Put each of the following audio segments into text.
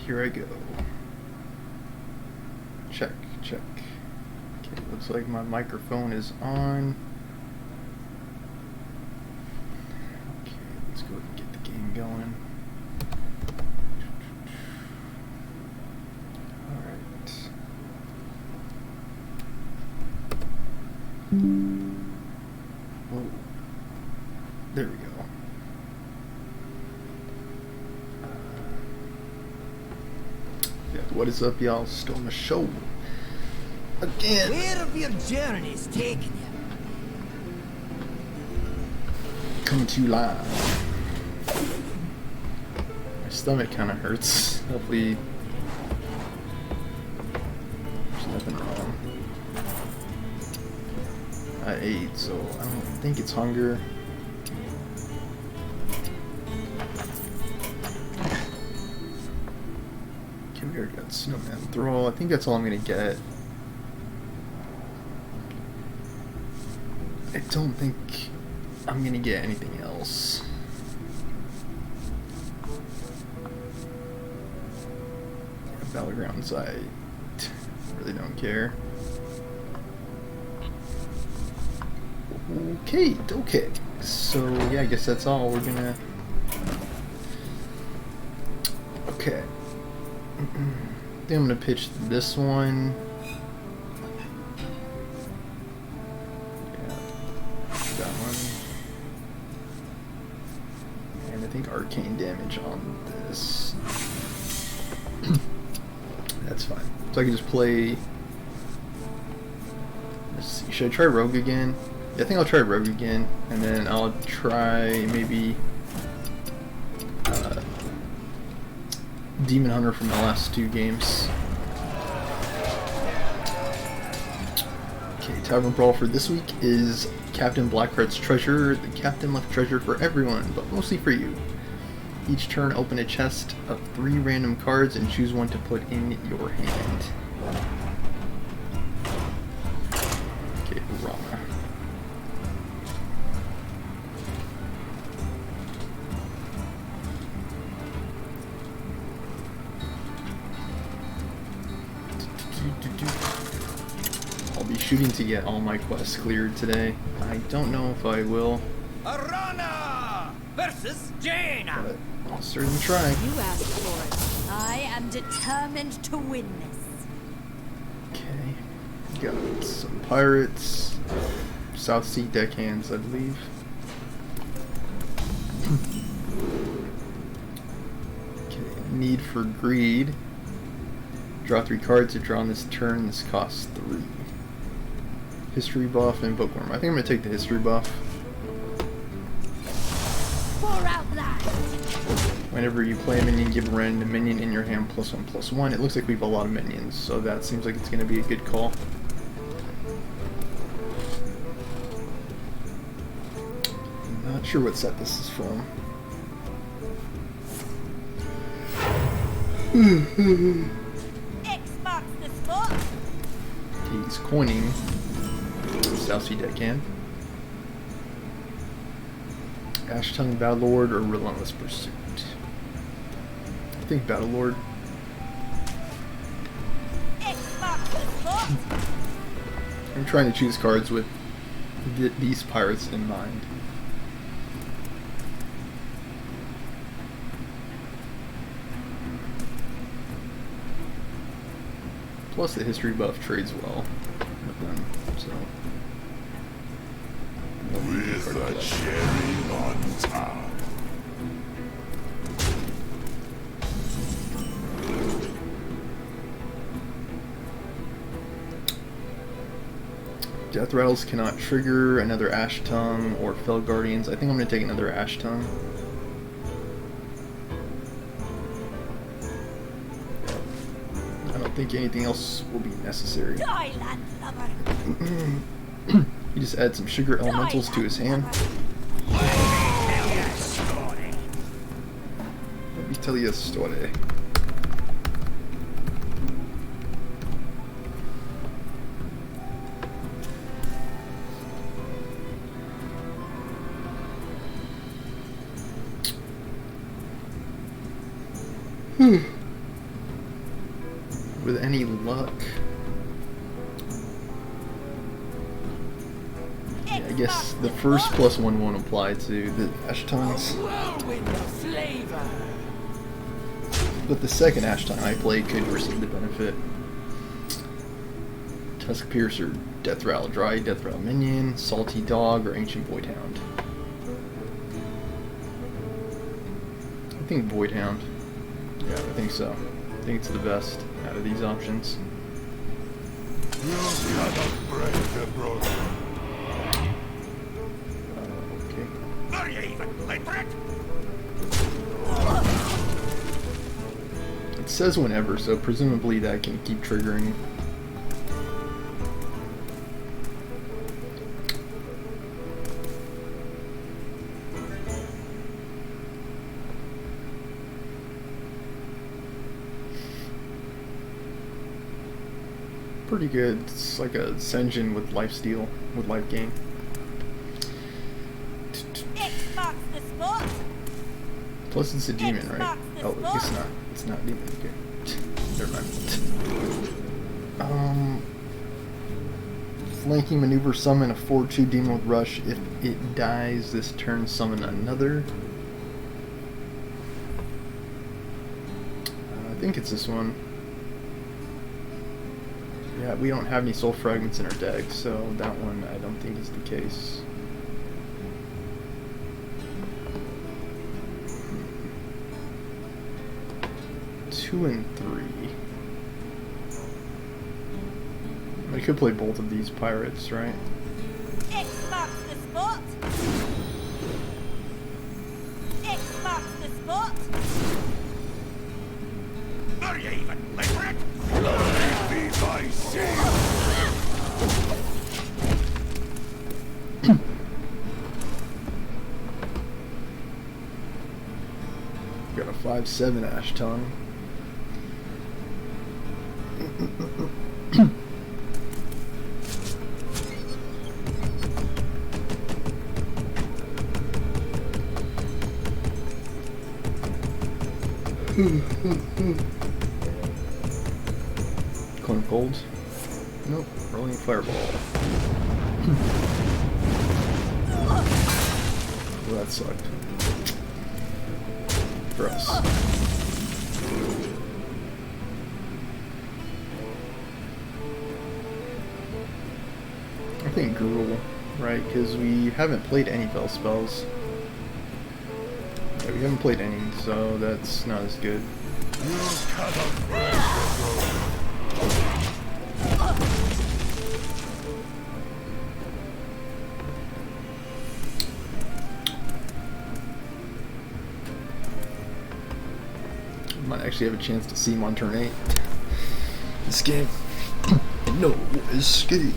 here I go. Check, check. Okay, looks like my microphone is on. Okay, let's go ahead and get the game going. Alright. Whoa. There we go. Yeah, what is up, y'all? Storm the show again. Where have your journeys taken you? Coming to you live. My stomach kind of hurts. Hopefully, there's nothing wrong. I ate, so I don't think it's hunger. Okay, we already got Snowman Thrall. I think that's all I'm gonna get. I don't think I'm gonna get anything else. Battlegrounds, I really don't care. Okay, okay. So yeah, I guess that's all. We're gonna. Okay. I think I'm gonna pitch this one. That one. And I think arcane damage on this. That's fine. So I can just play. Let's see. Should I try Rogue again? Yeah, I think I'll try Rogue again, and then I'll try maybe Demon Hunter from the last two games. Okay, Tavern Brawl for this week is Captain Blackheart's Treasure. The captain left treasure for everyone, but mostly for you. Each turn, open a chest of 3 random cards and choose one to put in your hand. Okay, Rama. I'll be shooting to get all my quests cleared today. I don't know if I will. Arana versus Jaina. But I'll certainly try. You asked for it. I am determined to win this. Okay. Got some pirates. South Sea deckhands, I believe. Okay. Need for Greed. Draw 3 cards to draw on this turn. This costs 3. History buff and Bookworm. I think I'm going to take the history buff. Pour out that. Whenever you play a minion, give a random minion in your hand +1/+1. It looks like we have a lot of minions, so that seems like it's going to be a good call. I'm not sure what set this is from. X marks the spot. He's coining South Sea Deckhand. Ash Tongue, Battlelord, or Relentless Pursuit? I think Battlelord. X marks the spot. I'm trying to choose cards with these pirates in mind. Plus the history buff trades well with them, so. With a cherry on top. Death Rattles cannot trigger another Ash Tongue or Fell Guardians. I think I'm going to take another Ash Tongue. I don't think anything else will be necessary. Die, landlubber. He just adds some sugar elementals to his hand. Let me tell you a story. with any luck. Yeah, I guess the first +1 won't apply to the Ashtons. But the second Ashton I play could receive the benefit. Tusk Piercer, Death Rattle Dry, Death Rattle Minion, Salty Dog, or Ancient Void Hound. I think Void Hound. Yeah, I think so. I think it's the best out of these options. Okay. Are you even late for it? It says whenever, so presumably that can keep triggering. Pretty good. It's like a Senjin with lifesteal, with life gain. X marks the spot. Plus it's a demon, X right? marks the Oh, spot. it's not. It's not demon. Okay. Never mind. Flanking maneuver, summon a 4/2 demon with rush. If it dies this turn, summon another. I think it's this one. Yeah, we don't have any soul fragments in our deck, so that one I don't think is the case. Two and three. I could play both of these pirates, right? X marks the spot. X marks the spot. Are you even late for it? Be my sail. Got a 5/7 Ashton. Clone of Cold. Nope. Rolling Fireball. Well, that sucked. For us. I think Gruul, right? Because we haven't played any Fel spells. Yeah, we haven't played any, so that's not as good. Might actually have a chance to see him on turn 8. Escape. No escape.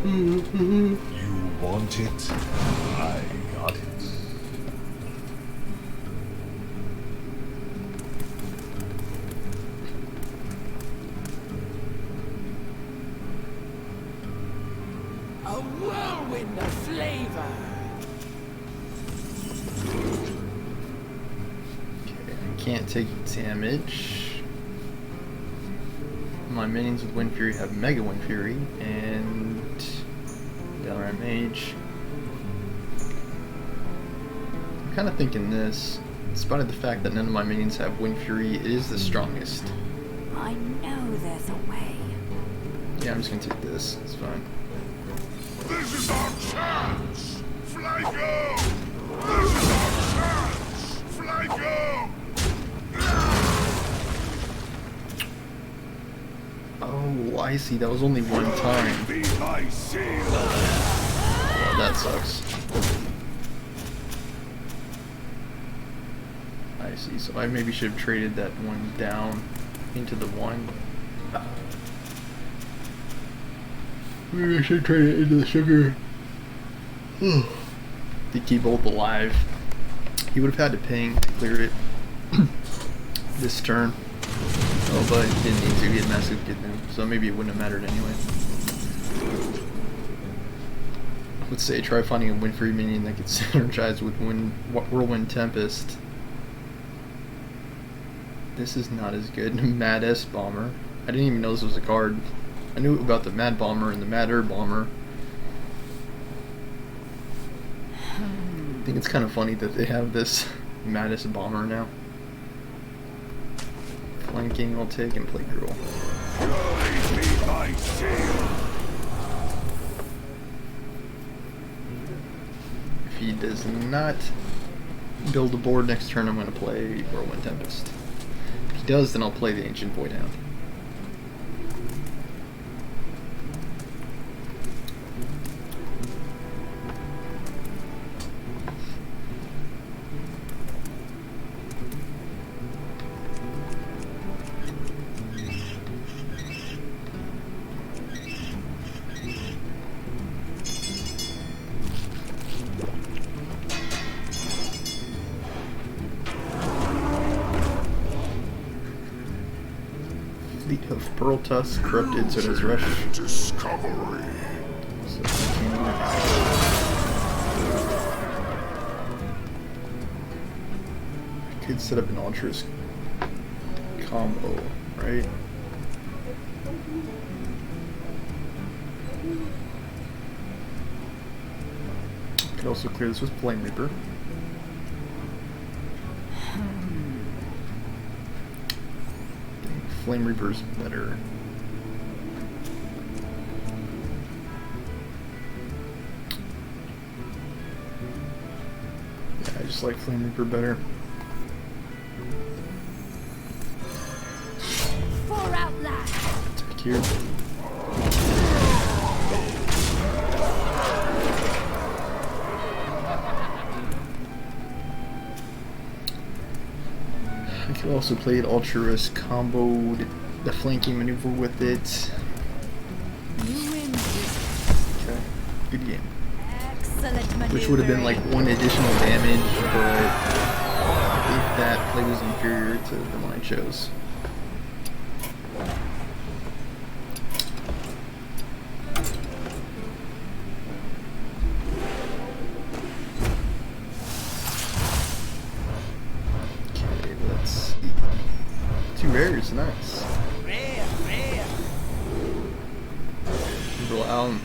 You want it? I got it. A whirlwind of flavor. Okay, I can't take damage. My minions with Wind Fury have Mega Wind Fury and Dalaran Mage. I'm kind of thinking this. In spite of the fact that none of my minions have Wind Fury, it is the strongest. I know there's a way. Yeah, I'm just gonna take this. It's fine. This is our chance! Fly go! This is our chance! Fly go! Oh, I see. That was only one time. Be my seal! Well, that sucks. I see. So I maybe should have traded that one down into the one. Maybe I should trade it into the sugar. To keep both alive. He would have had to ping to clear it this turn. Oh, but he didn't need to. He had massive kidney, so maybe it wouldn't have mattered anyway. Let's say try finding a Wind Fury minion that could synergize with Whirlwind Tempest. This is not as good. Mad S Bomber. I didn't even know this was a card. I knew about the Mad Bomber and the Madder Bomber. I think it's kind of funny that they have this Maddest Bomber now. Flanking I'll take and play Girl. If he does not build a board next turn, I'm going to play Whirlwind Tempest. If he does, then I'll play the Ancient Voidhound. Fleet Hoof Pearl Tusk, corrupted, so it has Rush. Discovery. So I can't even. I could set up an Ultra's combo, right? Could also clear this with Flame Reaper. Flame Reaper's better. Yeah, I just like Flame Reaper better. For Outlast. Attack here. I could also play it Ultra-Risk, comboed the flanking maneuver with it. You win. Okay, good game. Excellent maneuver. Which would have been like 1 additional damage, but I think that play was inferior to the one I chose. Okay, let's see. 2 rares, nice. Rare, rare. Roll out and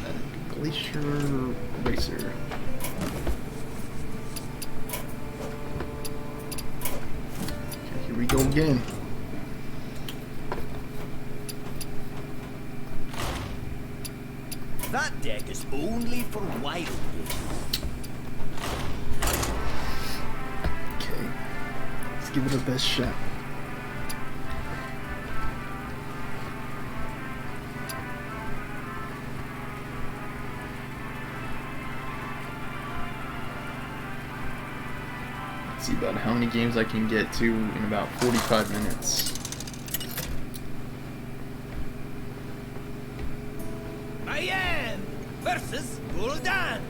Glacier Racer. Okay, here we go again. That deck is only for wild games. Okay, let's give it our best shot. Let's see about how many games I can get to in about 45 minutes. Mayan versus Gul'dan.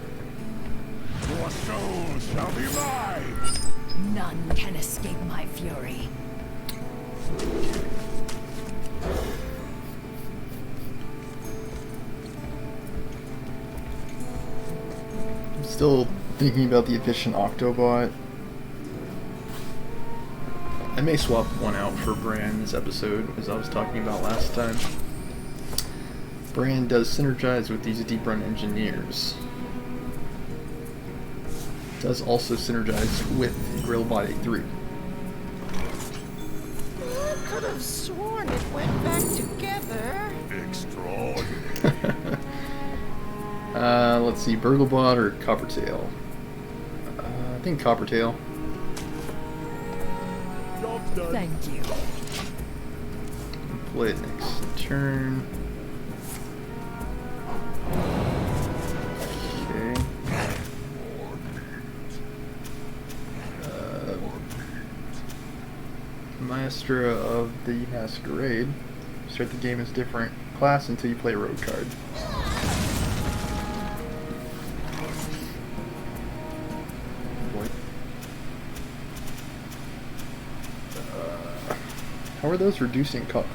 Your soul shall be mine. None can escape my fury. I'm still thinking about the efficient Octobot. I may swap one out for Bran this episode, as I was talking about last time. Bran does synergize with these deep run engineers. Does also synergize with Grillbot A3. I could have sworn it went back together. Extraordinary. Let's see, Burglebot or Coppertail? I think Coppertail. Job done. Thank you. Play it next turn. Okay. Maestra of the Masquerade. Start the game as different class until you play a road card. Boy. How are those reducing cost?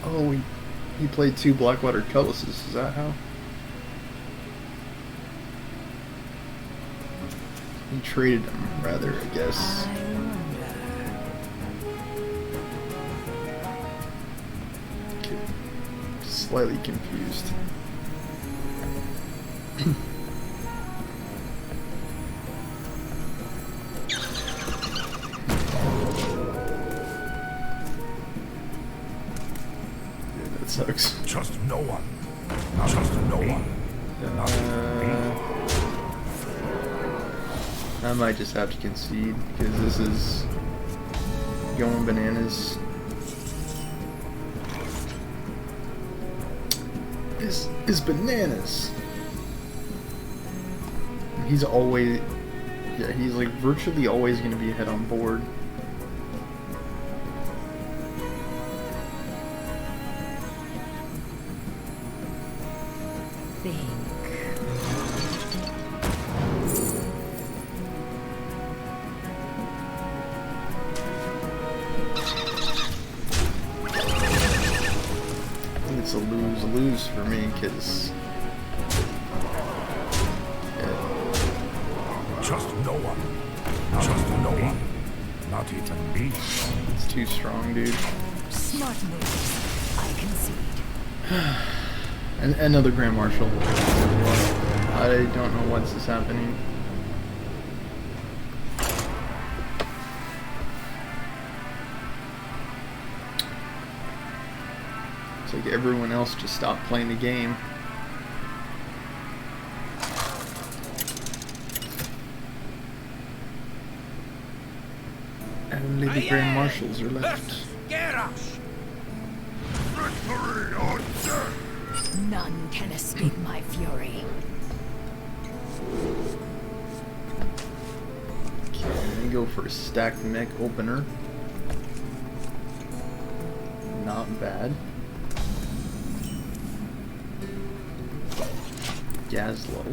Oh, he played 2 Blackwater Cutlasses. Is that how? He traded them, rather, I guess. slightly confused. Dude, that sucks. Trust no one. Not trust no one. Not I might just have to concede because this is going bananas. This is bananas. He's always, yeah, he's like virtually always going to be ahead on board. It's a lose-lose for me, because trust no one. Trust no one. Not even me. It's too strong, dude. Smart moves. I concede. And another Grand Marshal. I don't know what's is happening. It's like everyone else just stopped playing the game. Only the Grand Marshals are left. Victory or death. None can escape my fury. Okay, go for a stacked mech opener. Not bad. Gazlow.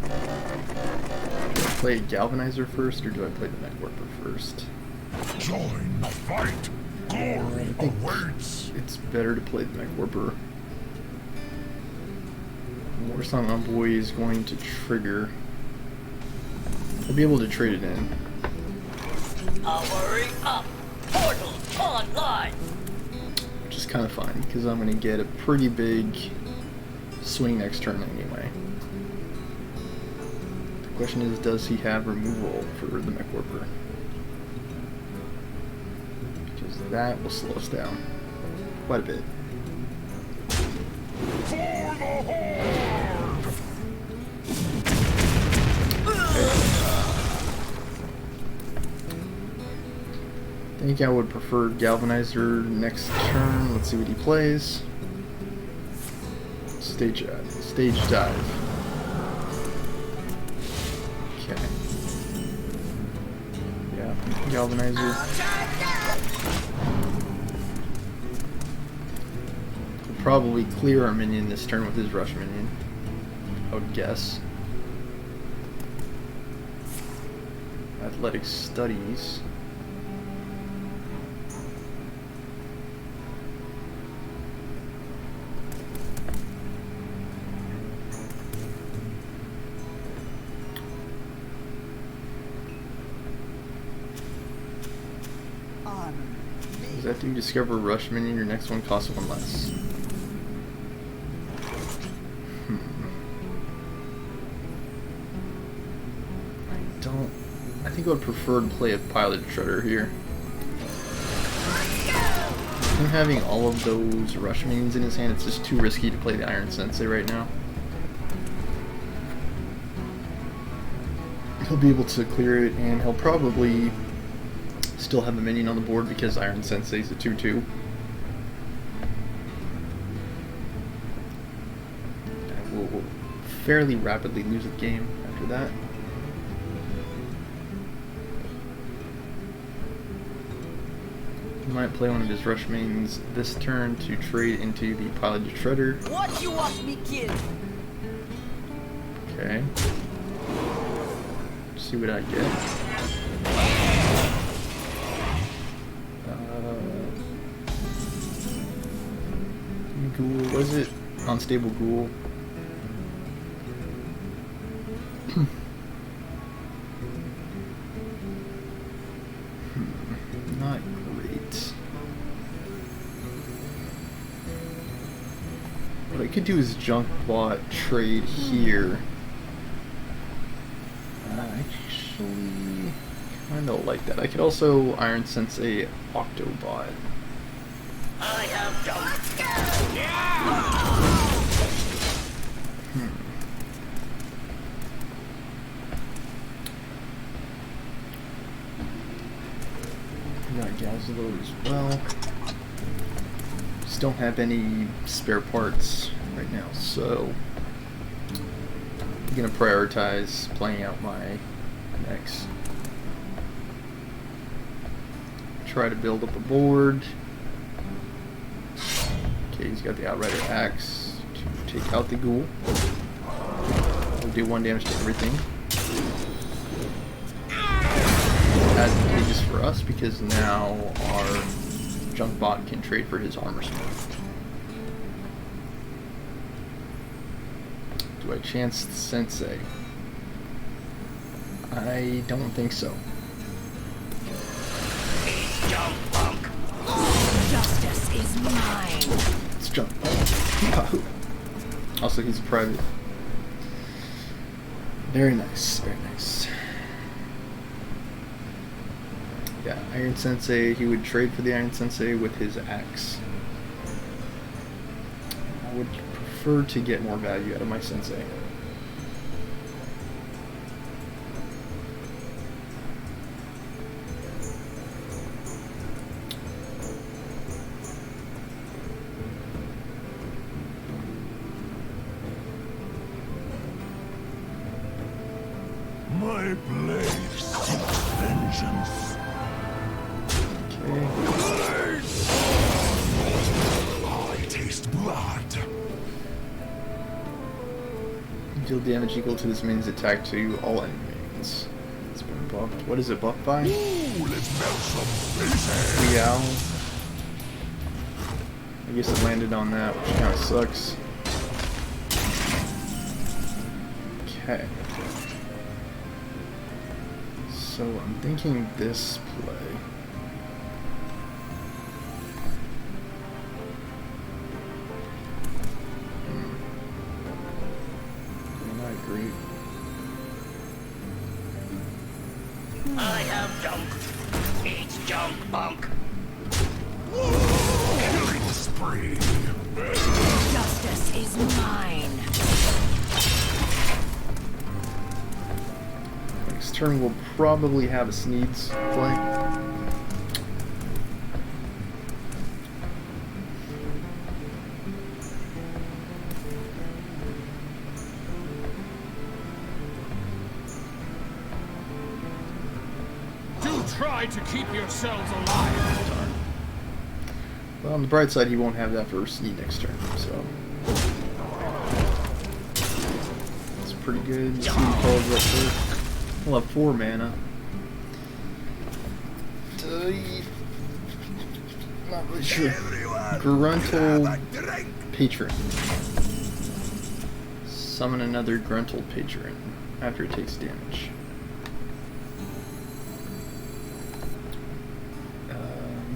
Do I play a Galvanizer first, or do I play the Mech Warper first? Join the fight. Glory awaits. It's better to play the Mech Warper. Warsong Envoy is going to trigger. I'll be able to trade it in. Powering up. Portal online. Which is kind of fine, because I'm going to get a pretty big swing next turn anyway. The question is, does he have removal for the Mech Warper? Because that will slow us down quite a bit. For the Horde. I think I would prefer Galvanizer next turn. Let's see what he plays. Stage dive. Okay. Yeah, Galvanizer. We'll probably clear our minion this turn with his rush minion, I would guess. Athletic Studies. Does that do discover rush minion? Your next one costs one less. I think I would prefer to play a pilot shredder here. Him having all of those rush minions in his hand, it's just too risky to play the Iron Sensei right now. He'll be able to clear it, and he'll probably still have a minion on the board because Iron Sensei is a 2/2. We'll fairly rapidly lose the game after that. He might play one of his rush mains this turn to trade into the piloted shredder. What you want me kill? Okay. See what I get. Ghoul, was it? Unstable Ghoul. Not great. What I could do is junk bot trade here. Actually, kind of like that. I could also Iron Sensei Octobot. I have done. Got Galzalo as well. Just don't have any spare parts right now, so I'm gonna prioritize playing out my next. Try to build up a board. Okay, he's got the Outrider Axe to take out the ghoul. We'll do 1 damage to everything. Advantageous for us because now our junk bot can trade for his armor smith. Do I chance the Sensei? I don't think so. Justice is mine. Let's jump. Yahoo! Also, he's a private. Very nice, very nice. Yeah, Iron Sensei, he would trade for the Iron Sensei with his axe. I would prefer to get more value out of my Sensei. My blade seeks vengeance. Okay. I taste blood. Deal damage equal to this minion's attack to all enemy minions. It's been buffed. What is it buffed by? Ooh, let's melt some faces. Meow. I guess it landed on that, which kind of sucks. Okay. So I'm thinking this play. I agree. I have junk. Eat junk, bunk. Killing spree. Justice is mine. Next turn we'll probably have a Sneeds play. Try to keep yourselves alive. Well, on the bright side, he won't have that for Sneed next turn, so that's pretty good. Sneed calls up first. We'll have 4 mana. Not really sure. Gruntle Patron. Summon another Gruntle Patron after it takes damage.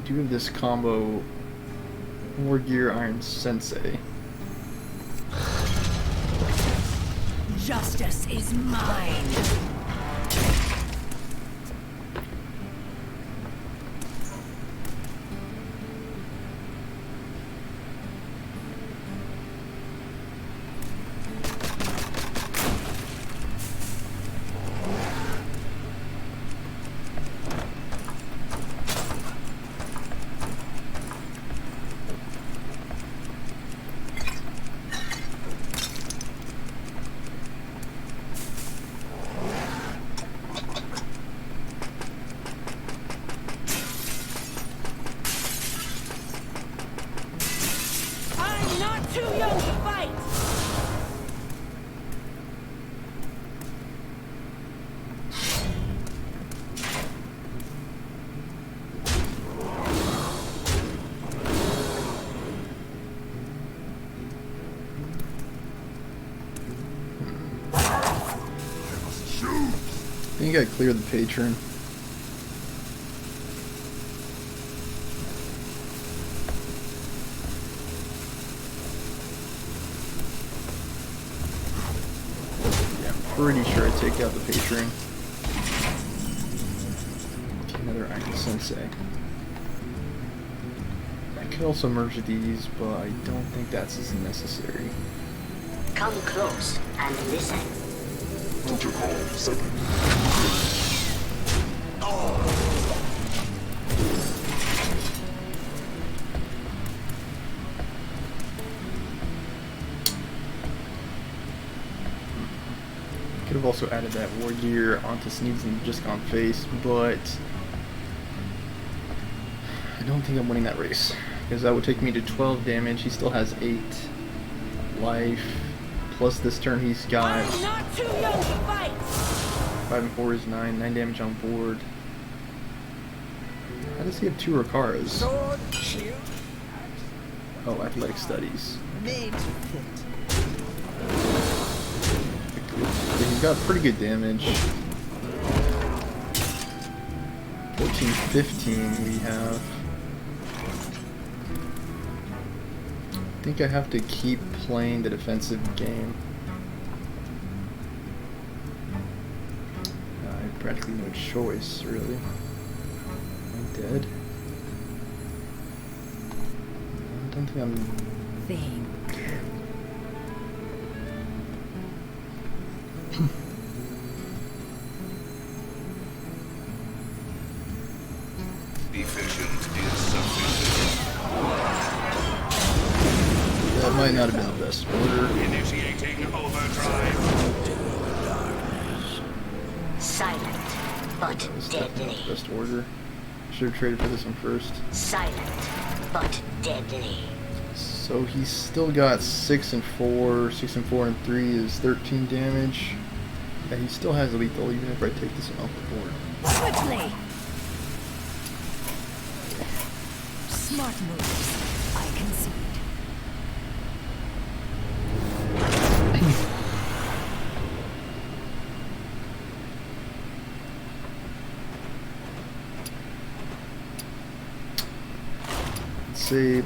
Do have this combo War Gear Iron Sensei. Justice is mine. Too young to fight! I think I cleared the Patron. pretty sure I take out the patron. Another Iron Sensei. I could also merge these, but I don't think that's as necessary. Come close and listen. Protocol 7. Could have also added that War Gear onto Sneeds and just gone face, but I don't think I'm winning that race, because that would take me to 12 damage. He still has 8 life, plus this turn he's got I'm not too young to fight. 5 and 4 is 9 damage on board. How does he have 2 Rakaras? Sword, shield, Oh, athletic studies. made to fit. Yeah, he's got pretty good damage. 14, 15 we have. I think I have to keep playing the defensive game. I have practically no choice, really. I'm dead. I don't think I'm... Think. Efficient is sufficient. That might not have been the best order. Initiating overdrive. Silent, but That was definitely not the deadly. best order. Should have traded for this one first. Silent, but deadly. So he's still got 6 and 4. 6 and 4 and 3 is 13 damage. Yeah, he still has lethal even if I take this one off the board. Swiftly. Smart moves. I concede.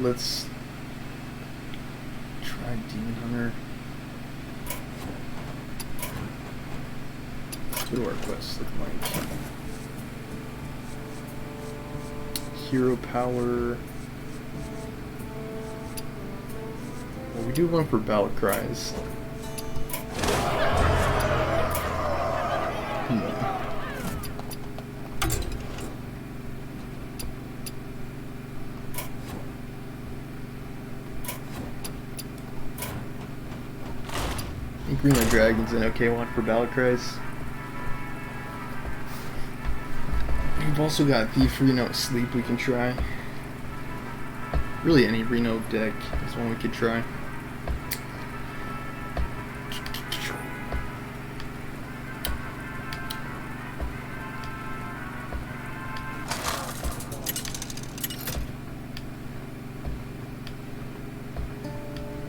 Let's try Demon Hunter. What do our quests look like? Hero power. Well, we do one for battle cries. I think Green Dragon's an okay one for battle cries. We've also got Thief, Reno, Sleep we can try. Really any Reno deck is one we could try.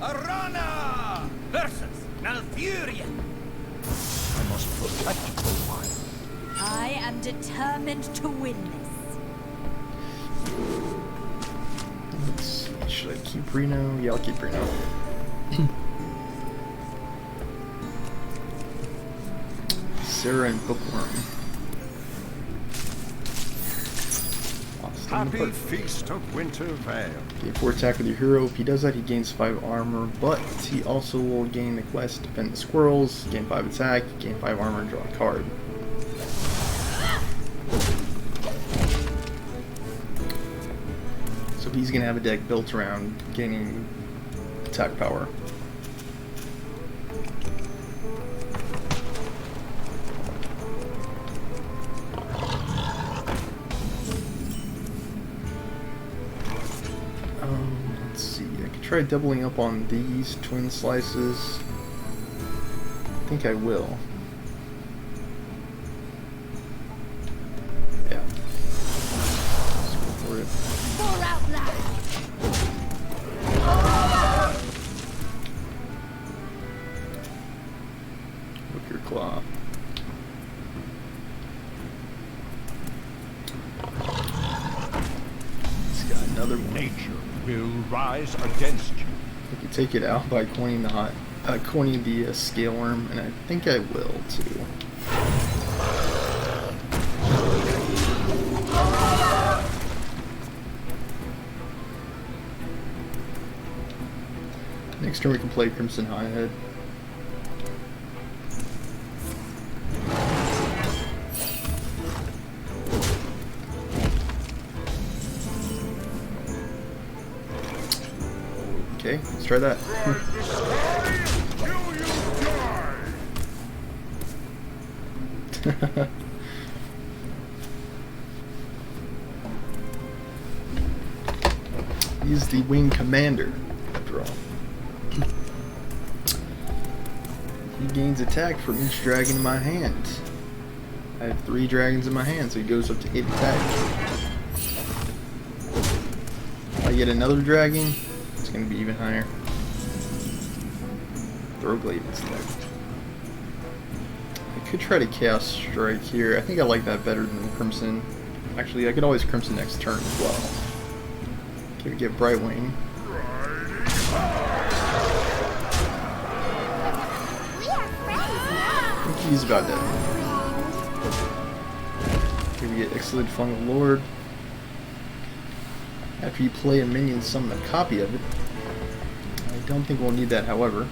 Arana versus Malfurion. I must protect the wild. I am determined to win this. Let's see, should I keep Reno? Yeah, I'll keep Reno. Sarah and Bookworm. Happy Feast of Winter Vale. Gain 4 attack with your hero. If he does that, he gains 5 armor, but he also will gain the quest Defend the Squirrels, gain 5 attack, gain 5 armor, and draw a card. So he's going to have a deck built around gaining attack power. Let's see, I could try doubling up on these twin slices. I think I will. Yeah. Let's go for it. For Outlaw. Wicker Claw. It's got another one. Nature will rise against you. I could take it out by coining the hot coining the scale worm, and I think I will too. Next turn we can play Crimson Highhead. Okay, let's try that. He's the wing commander, after all. He gains attack from each dragon in my hand. I have 3 dragons in my hand, so he goes up to 8 attack. If I get another dragon, it's going to be even higher. Throw Glaive instead. I could try to Chaos Strike here. I think I like that better than Crimson. Actually, I could always Crimson next turn as well. Okay, we get Brightwing. I think he's about dead. Okay, we get Excellent Funnel Lord. After you play a minion, summon a copy of it. I don't think we'll need that, however.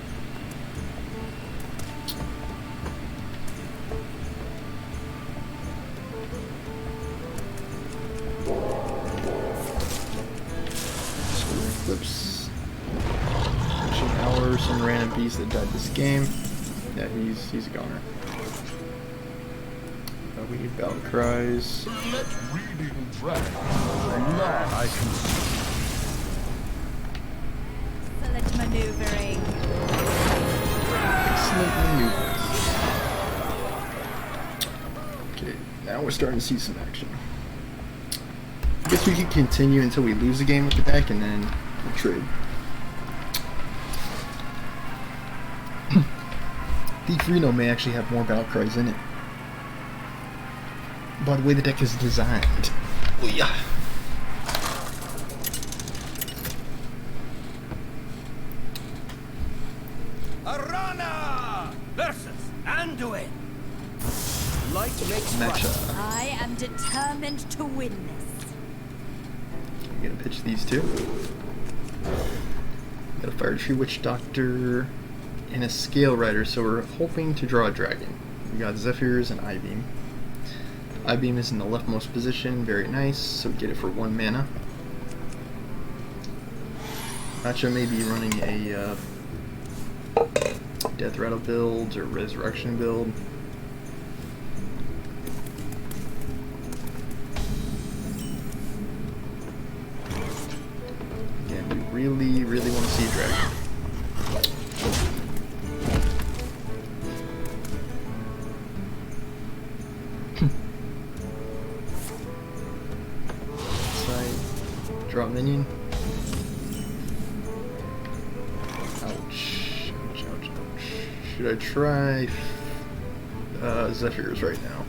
Eclipse. Ancient Hour, some random beast that died this game. Yeah, he's a goner. We need Battle Cries. Let reading dragons I can Excellent maneuvering. Excellent maneuvers. Okay, now we're starting to see some action. I guess we can continue until we lose the game with the deck and then we'll trade. Thief Reno may actually have more Battle Cries in it. By the way the deck is designed. Oh yeah. Arana versus Anduin. Light makes Matchup. I am determined to win this. I'm gonna pitch these two. Got a Fire Tree Witch Doctor and a Scale Rider, so we're hoping to draw a dragon. We got Zephyrs and Eyebeam. Eyebeam is in the leftmost position, very nice, so we get it for 1 mana. Matcha may be running a Death Rattle build or Resurrection build. Again, we really want to see a dragon. Draw minion. Ouch. Ouch, ouch, ouch. Should I try Zephyrs right now?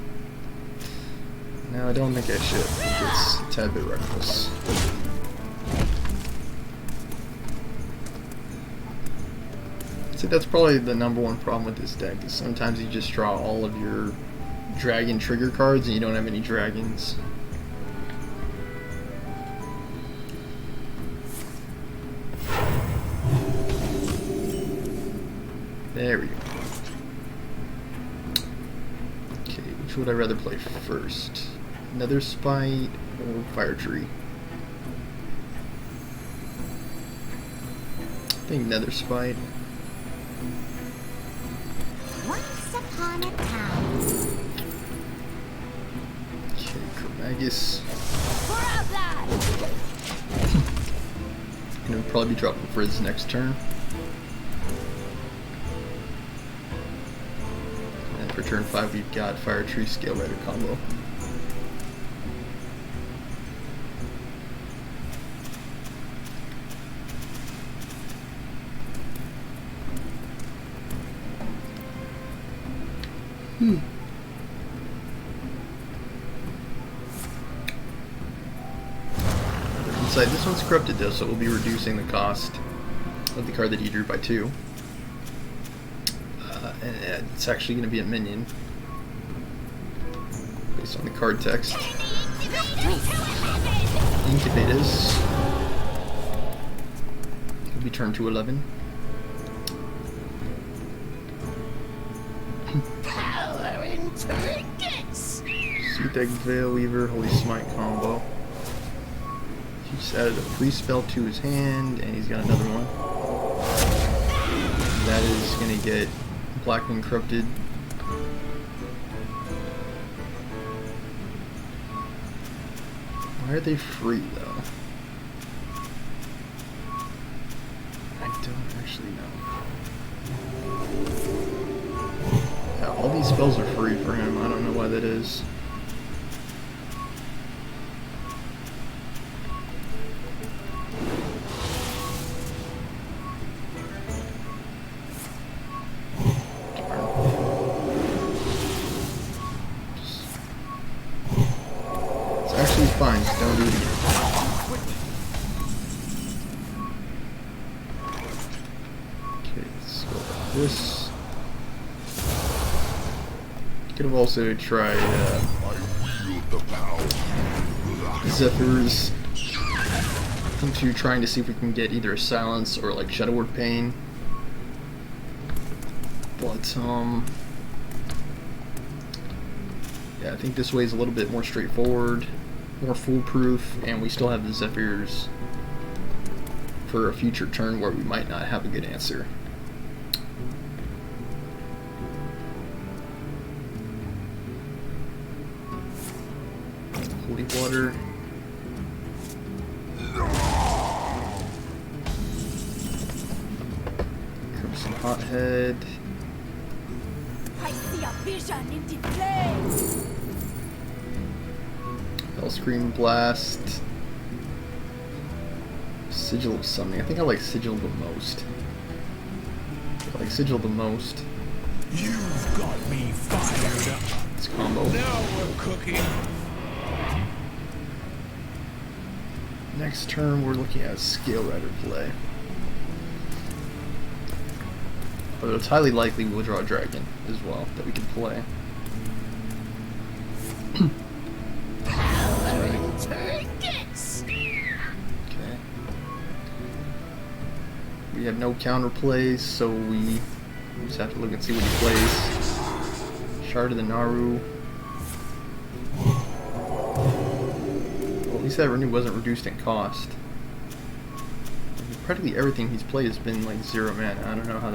No, I don't think I should. I think it's a tad bit reckless. See, that's probably the #1 problem with this deck, is sometimes you just draw all of your dragon trigger cards and you don't have any dragons. There we go. Okay, which would I rather play first? Nether Spite or Fire Tree? I think Nether Spite. Once upon a time. Okay, Chromagus. Pour out that! And we'll probably be dropping Frizz next turn. And for turn 5 we've got Fire Tree Scale Rider combo. Inside, this one's corrupted though, so we'll be reducing the cost of the card that he drew by 2. And it's actually going to be a minion based on the card text. Incubators will be turned to 11. Power in trinkets. Deck Veil Weaver, Holy Smite combo. He just added a free spell to his hand, and he's got another one. That is going to get Blackwing Corrupted. Why are they free, though? I don't actually know. Yeah, all these spells are free for him. I don't know why that is. Fine, just don't do it again. Okay, let's go like this. Could have also tried Zephyrs into trying to see if we can get either a Silence or like Shadow Word Pain. But yeah, I think this way is a little bit more straightforward, more foolproof, and we still have the Zephyrs for a future turn where we might not have a good answer. Holy Water. Crimson Hothead. I see a vision in the flames. Scream Blast. Sigil of Summoning. I think I like Sigil the most. I like Sigil the most. You've got me fired up. It's combo. Now we're cooking. Next turn we're looking at Scale Rider play. But it's highly likely we'll draw a dragon as well that we can play. Okay. We have no counter plays, so we just have to look and see what he plays. Shard of the Naru. Well, at least that renew wasn't reduced in cost. Practically everything he's played has been like 0 mana. I don't know how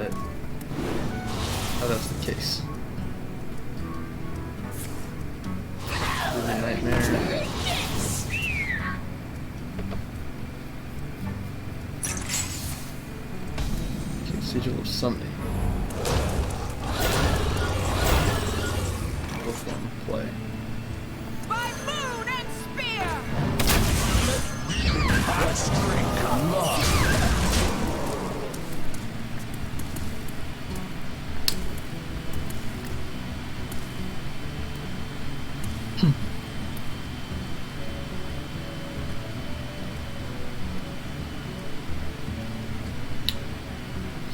that's the case. Nightmare. Okay, Sigil of Summoning. Both of them play. By moon and spear. Let's drink love.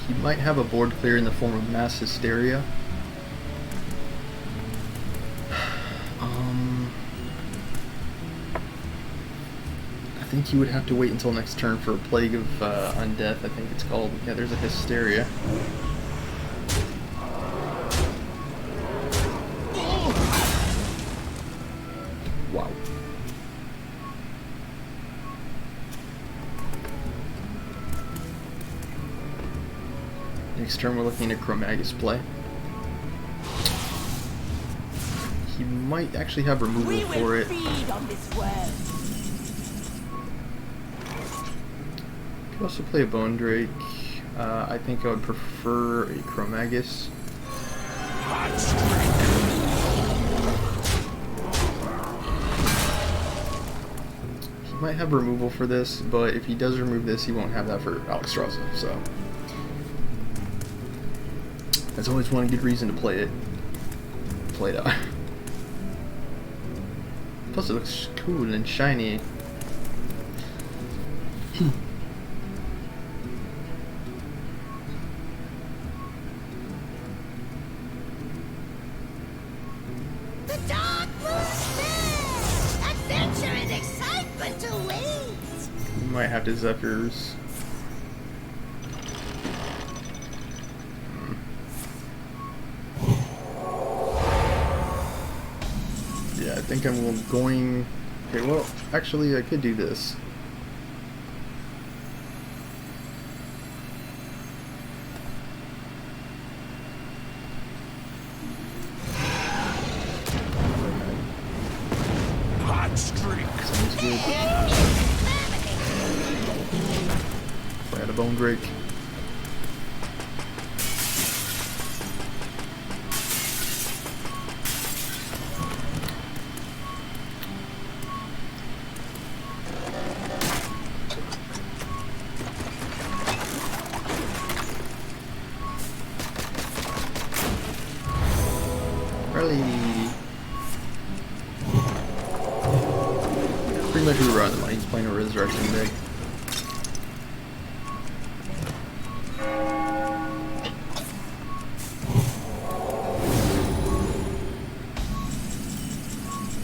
He might have a board clear in the form of Mass Hysteria. I think you would have to wait until next turn for a Plague of Undeath, I think it's called. Yeah, there's a Hysteria. Wow. Next turn we're looking at Chromagus play. He might actually have removal for it. Feed on this world. Could also play a Bone Drake. I think I would prefer a Chromagus. He might have removal for this, but if he does remove this, he won't have that for Alexstrasza, so that's always one good reason to play it. Play it out. Plus it looks cool and shiny. might have to Zephyrs. Yeah, I think I'm going... Okay, well, actually I could do this. Hot streak. Sounds good. I had a bone break. Pretty much we were on the money. He's playing a resurrection deck.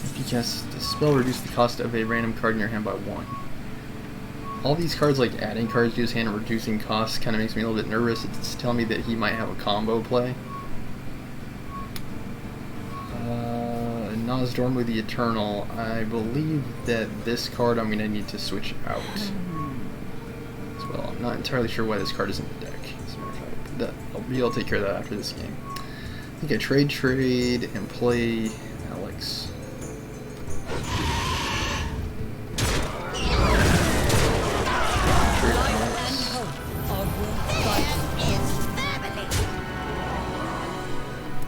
If you cast a spell, reduce the cost of a random card in your hand by 1. All these cards, like adding cards to his hand and reducing costs, kind of makes me a little bit nervous. It's telling me that he might have a combo play. Nosdorm with the Eternal. I believe that this card I'm going to need to switch out as well. I'm not entirely sure why this card is in the deck. As a matter of fact, I'll take care of that after this game. I think I trade and play Alex. Trade Alex.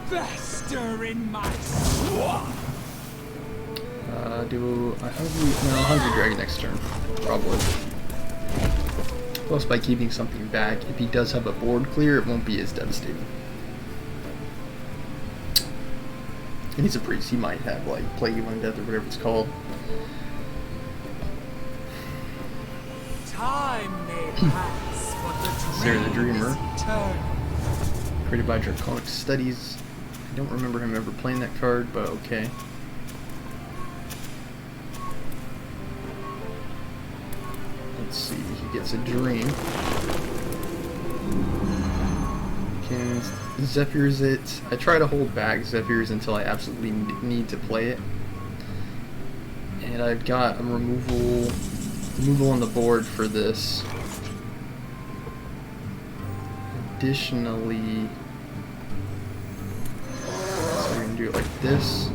Fester in my swamp. Do a Hungry Dragon next turn, probably. Plus, by keeping something back, if he does have a board clear, it won't be as devastating. And he's a priest, he might have, like, Plague of Undeath or whatever it's called. Time may pass, but the Sarah the Dreamer. is eternal. Created by Draconic Studies. I don't remember him ever playing that card, but okay. Let's see, he gets a dream. Can Zephyrs it. I try to hold back Zephyrs until I absolutely need to play it. And I've got a removal on the board for this. Additionally, so we're gonna do it like this.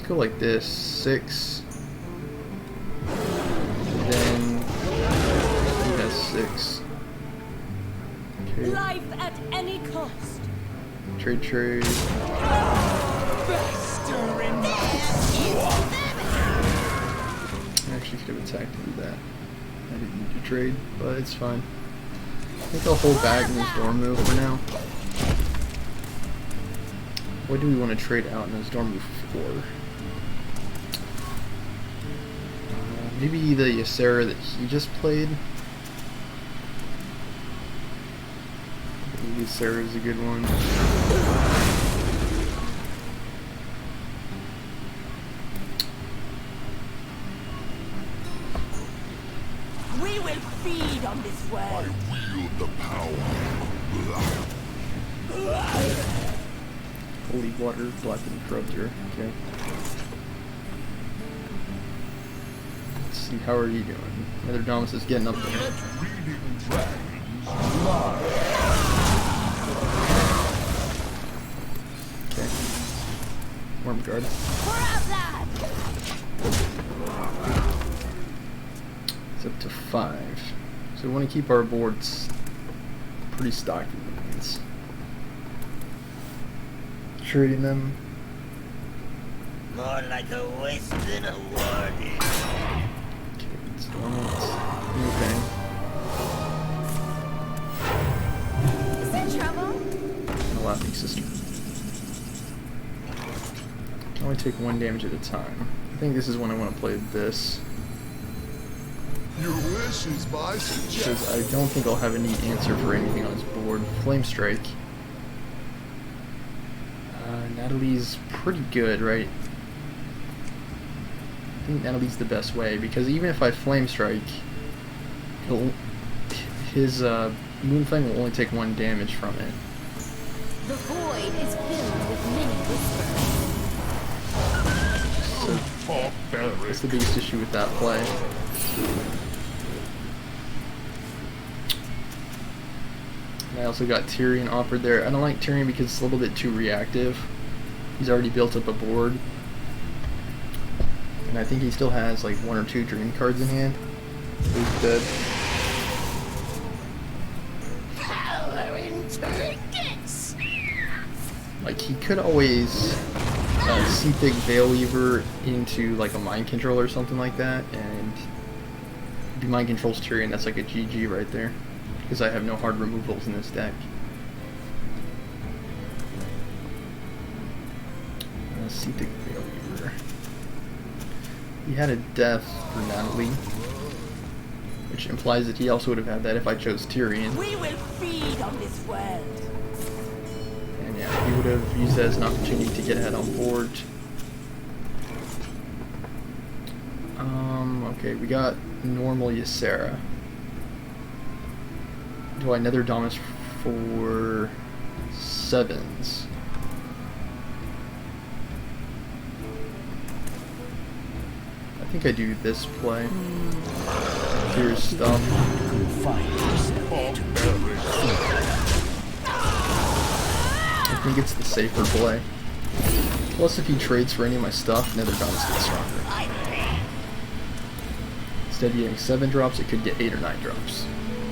Go like this, 6, then he has 6. Okay. Life at any cost. Trade. Fester in my swamp. I actually could have attacked to do that. I didn't need to trade, but it's fine. I think I'll hold back in this Storm move for now. What do we want to trade out in this Storm move for? Maybe the Ysera that he just played. Maybe Ysera is a good one. We will feed on this I world. wield the power of Holy Water, Blackened Corruptor. Okay. Let's see, how are you doing? Nether Domus is getting up there. reading dragons live. Okay. Worm Guard. Pour out, lad! It's up to 5. So we want to keep our boards pretty stocked with minions. Trading them. More like a wish than a warning. Okay, it's dormant. Okay. Is there trouble? The Laughing Sister. I only take 1 damage at a time. I think this is when I want to play this. Your wish is my suggestion. Because I don't think I'll have a neat answer for anything on his board. Flame Strike. Natalie's pretty good, right? think Natalie's the best way, because even if I Flame Strike, his Moonfang will only take 1 damage from it. The void is filled with many whispers. That's the biggest issue with that play. And I also got Tyrion offered there. I don't like Tyrion because it's a little bit too reactive. He's already built up a board. And I think he still has like 1 or 2 dream cards in hand. He's dead. Like, he could always Seathic Veilweaver into like a Mind Control or something like that, and if he Mind Controls Tyrion, that's like a GG right there. Because I have no hard removals in this deck. Seathic Veilweaver. He had a death for Natalie, which implies that he also would have had that if I chose Tyrion. We will feed on this world. And yeah, he would have used that as an opportunity to get ahead on board. Okay, we got normal Ysera. Do I Nether Domus for 7s? I think I do this play. Here's stuff. I think it's the safer play. Plus, if he trades for any of my stuff, Nether Domus gets stronger. Instead of getting 7 drops, it could get 8 or 9 drops.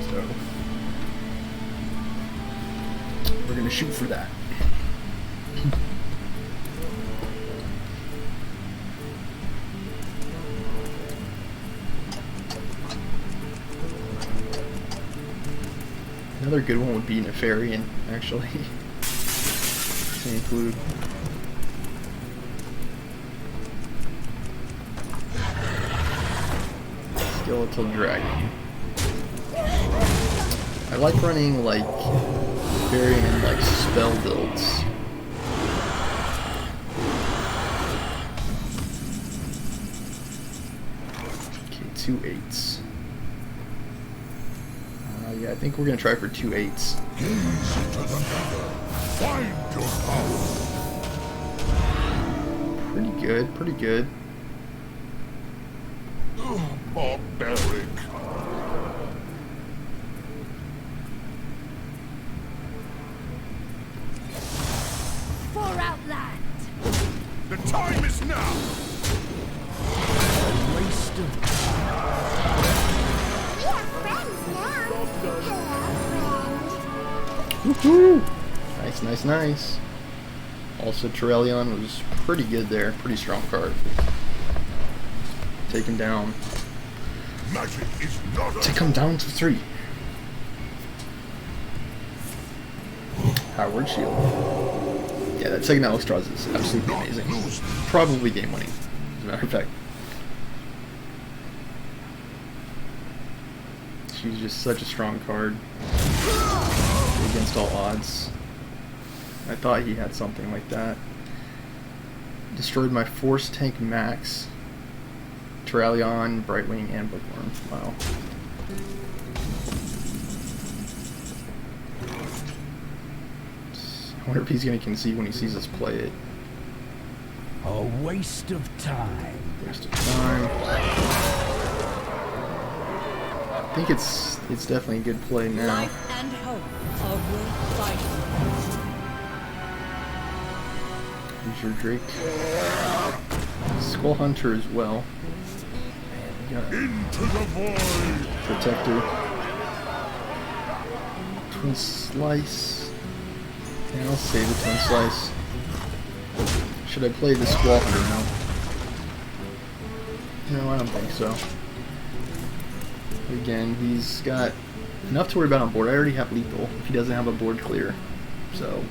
So we're gonna shoot for that. Another good one would be Nefarian, actually. To include. Skeletal Dragon. I like running like Nefarian and like spell builds. Okay, 2 8s. Yeah, I think we're gonna try for 2 8s. Find your power. Pretty good, pretty good. Barbaric. For Outland. The time is now. Waste of We have friends now. Hello, friend. Woohoo! Nice, nice, nice. Also, Terrellion was pretty good there. Pretty strong card. Take him down. Magic is not a Take him down to 3. Howard Shield. Yeah, that second Alexstrasza is absolutely amazing. Probably game winning, as a matter of fact. She's just such a strong card against all odds. I thought he had something like that. Destroyed my Force Tank Max, Terrellion, Brightwing, and Bookworm. Wow. I wonder if he's going to concede when he sees us play it. a waste of time. Waste of time. I think it's definitely a good play now. Life and hope are worth fighting. Who's your Drake? Skull Hunter as well. And we got into the void. Protector. Twin Slice. Yeah, I'll save the Twin Slice. Should I play the Squall Hunter now? No, I don't think so. Again, he's got enough to worry about on board. I already have lethal if he doesn't have a board clear. So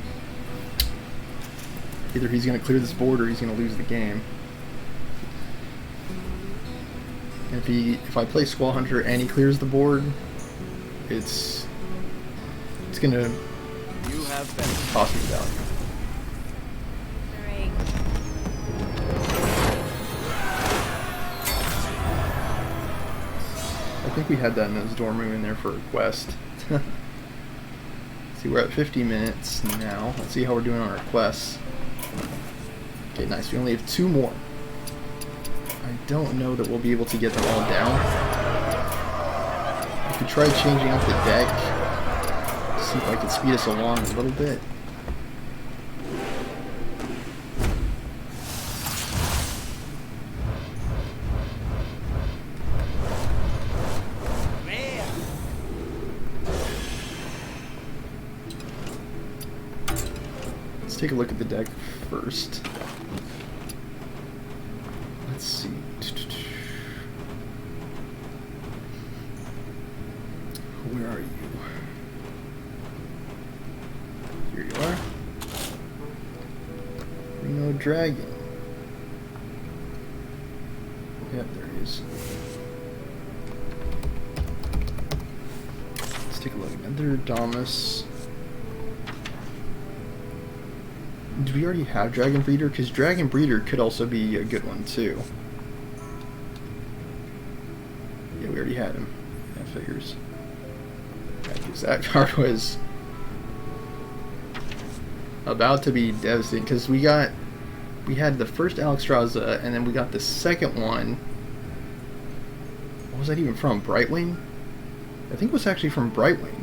either he's going to clear this board or he's going to lose the game. If I play Squall Hunter and he clears the board, it's going to cost me value. think we had that in those dorm room in there for a quest. See, we're at 50 minutes now. Let's see how we're doing on our quests. Okay, nice. We only have 2 more. I don't know that we'll be able to get them all down. I could try changing up the deck. See if I can speed us along a little bit. Let's take a look at the deck first. Let's see. Where are you? Here you are. Reno Dragon. Yep, there he is. Let's take a look. Another Damas. Do we already have Dragon Breeder? Because Dragon Breeder could also be a good one too. Yeah, we already had him. That figures. Yeah, because that card was about to be devastating. Because we had the first Alexstrasza, and then we got the second one. What was that even from? Brightwing? I think it was actually from Brightwing.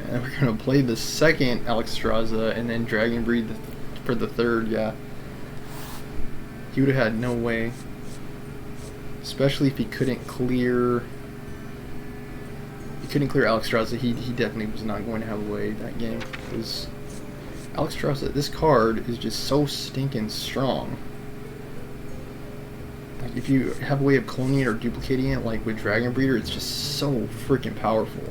And we're gonna play the second Alexstrasza and then Dragon Breed for the third. Yeah, he would have had no way, especially if he couldn't clear. He couldn't clear Alexstrasza. He definitely was not going to have a way that game. Because Alexstrasza, this card is just so stinking strong. Like if you have a way of cloning it or duplicating it, like with Dragon Breeder, it's just so freaking powerful.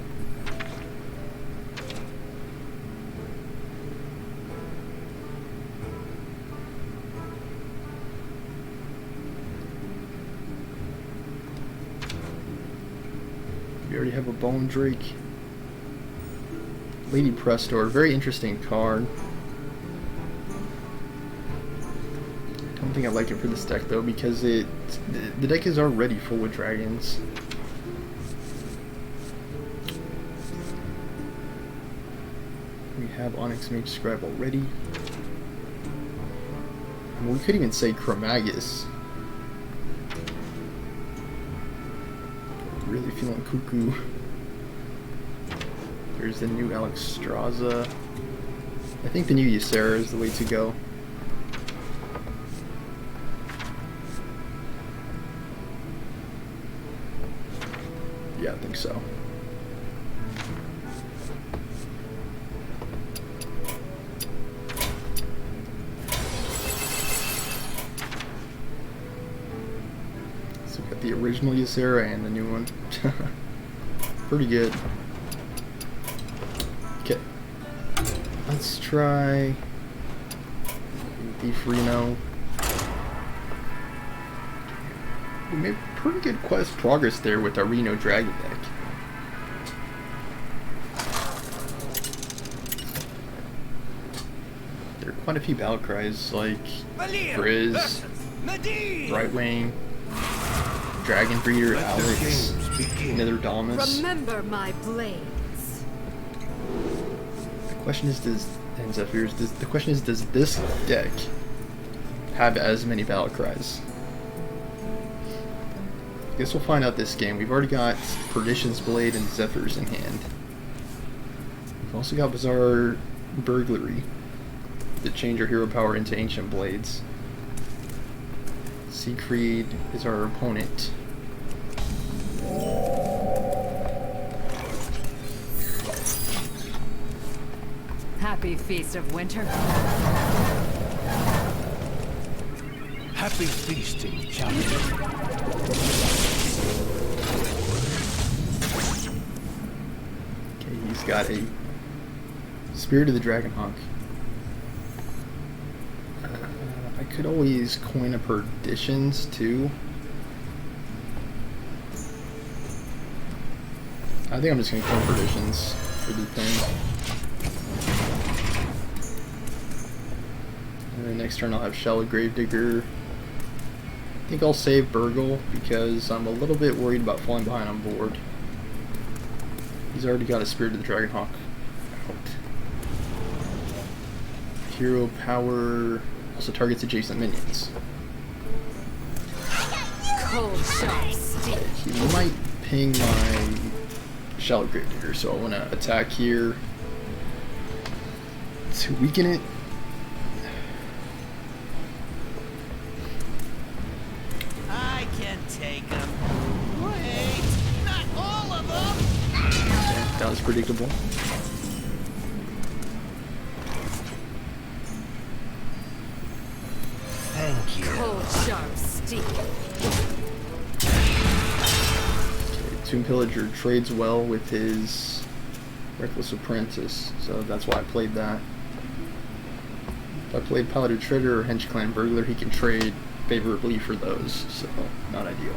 We already have a Bone Drake. Lady Prestor, very interesting card. I don't think I like it for this deck though, because the deck is already full with dragons. We have Onyx Mage Scribe already. And we could even say Chromagus. Really feeling cuckoo. Here's the new Alexstrasza. I think the new Ysera is the way to go. Yeah, I think so. So we got the original Ysera and the new one. Pretty good. Okay. Let's try Beef Reno. We made pretty good quest progress there with our Reno Dragon deck. There are quite a few battle cries like Frizz, Brightwing, Dragon Breeder, Alex, Nether Damas. Remember my blades. The question is, does this deck have as many battle cries? I guess we'll find out this game. We've already got Perdition's Blade and Zephyrs in hand. We've also got Bizarre Burglary to change our hero power into Ancient Blades. Siegfried is our opponent. Happy Feast of Winter. Happy feasting, challenger. Okay, he's got a Spirit of the Dragonhawk. I could always coin a Perditions too. I think I'm just gonna coin Perditions for the thing. And then next turn I'll have Shell of Gravedigger. think I'll save Burgle because I'm a little bit worried about falling behind on board. He's already got a Spirit of the Dragonhawk out. Hero power also targets adjacent minions. Cold sharp stick. He might ping my Shallow Gravedigger, so I want to attack here to weaken it. I can take them. Wait, not all of them. Okay, that was predictable. Thank you. Cold sharp stick. Tomb Pillager trades well with his Reckless Apprentice, so that's why I played that. If I played Piloted Trader or Hench Clan Burglar, he can trade favorably for those, so not ideal.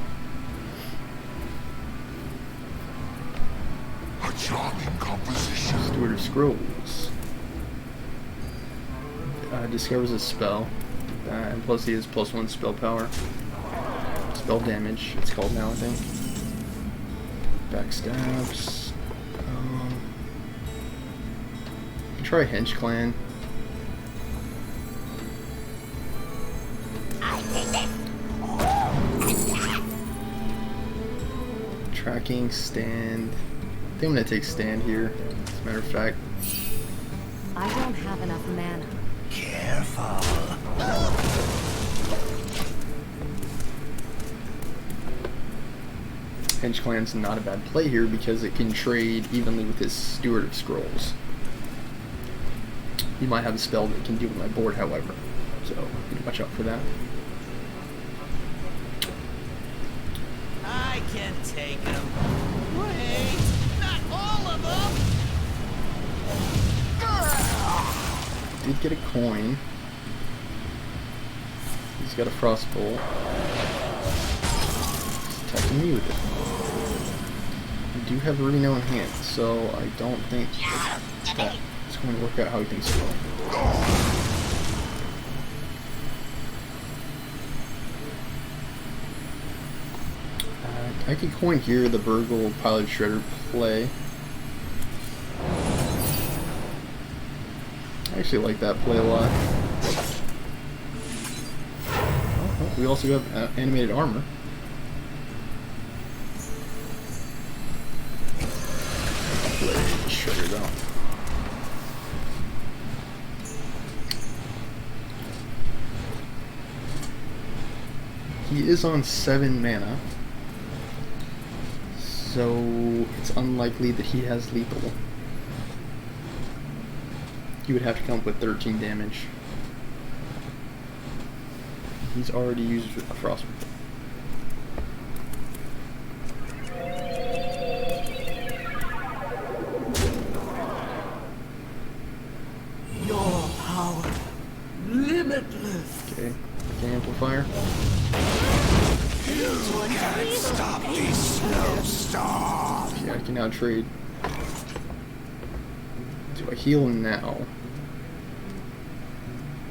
A charming composition. Steward of Scrolls. Discovers a spell, and plus he has +1 spell power. Spell damage, it's called now, I think. Backstabs. Try Hench Clan. Tracking, stand. I think I'm gonna take stand here, as a matter of fact. I don't have enough mana. Careful. Hench Clan's not a bad play here because it can trade evenly with his Steward of Scrolls. He might have a spell that can deal with my board, however, so need to watch out for that. I can take them. Wait, not all of them. Did get a coin. He's got a Frostbolt. He's attacking me with it. I do have Reno in hand, so I don't think that it's going to work out how he thinks it will. I can coin here the Burgle Pilot Shredder play. I actually like that play a lot. Oh, we also have animated armor. Play Shredder though. He is on 7 mana. So it's unlikely that he has lethal. He would have to come up with 13 damage. He's already used a Frostbolt. Your power, limitless. Okay, amplifier. Stop these snow storms. Okay, I can now trade. Do I heal now?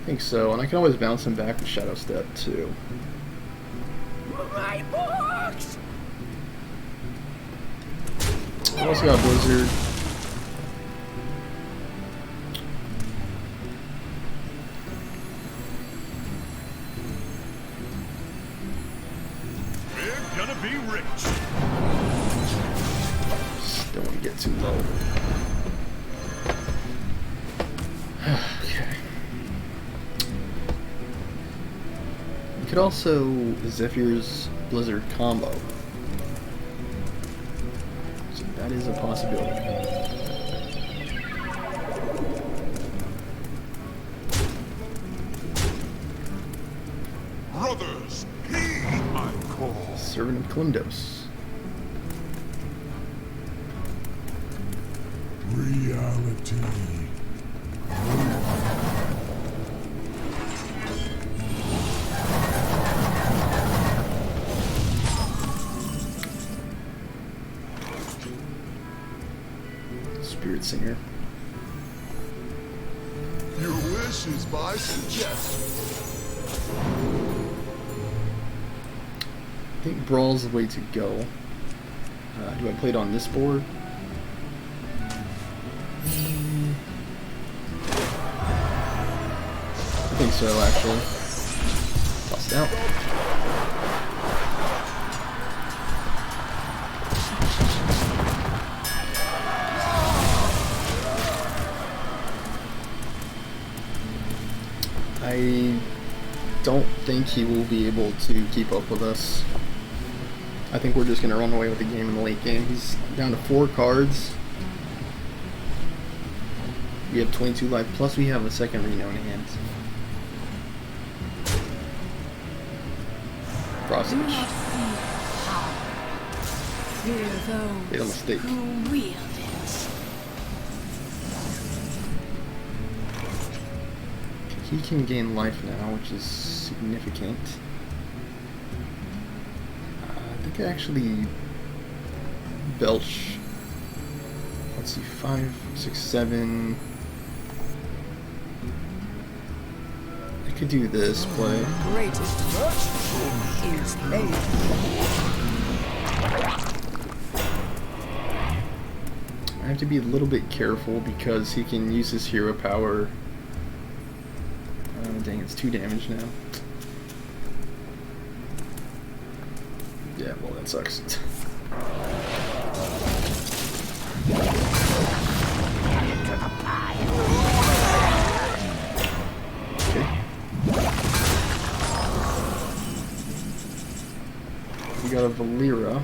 I think so, and I can always bounce him back with Shadow Step too. My books. I also got Blizzard. We're gonna be rich. Just don't want to get too low. Okay. You could also Zephyr's Blizzard combo. So that is a possibility. Brothers, heed my call. Servant of Kalimdos. Reality. Spirit Singer. Your wish is my suggestion. think Brawl's the way to go. Do I play it on this board? I think so, actually. Toss it out. I don't think he will be able to keep up with us. I think we're just going to run away with the game in the late game. He's down to 4 cards. We have 22 life, plus we have a second Reno in hand. Process. Made a mistake. He can gain life now, which is significant. I think I actually belch. Let's see, 5, 6, 7. I could do this play. Greatest virtue is made. I have to be a little bit careful because he can use his hero power. Dang, it's 2 damage now. Yeah, well, that sucks. Okay. We got a Valera.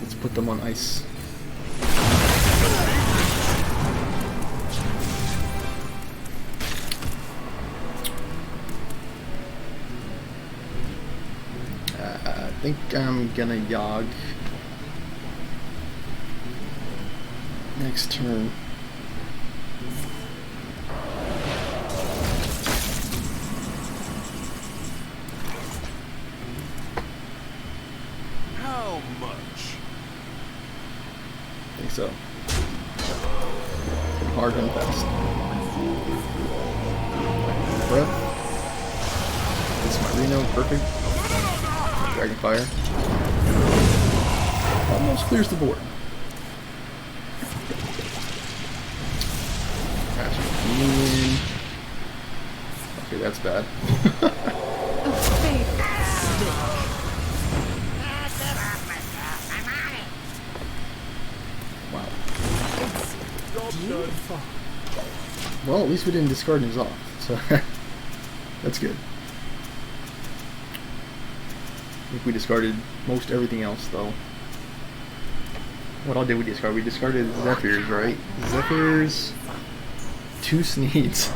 Let's put them on ice. I think I'm gonna Yogg next turn. How much? I think so. Hard and fast. Breath. This is my Reno, perfect. Dragon Fire. Almost clears the board. Okay, that's bad. Wow. Well, at least we didn't discard his off, so that's good. I think we discarded most everything else, though. What all did we discard? We discarded Zephyrs, right? Zephyrs, 2 Sneeds.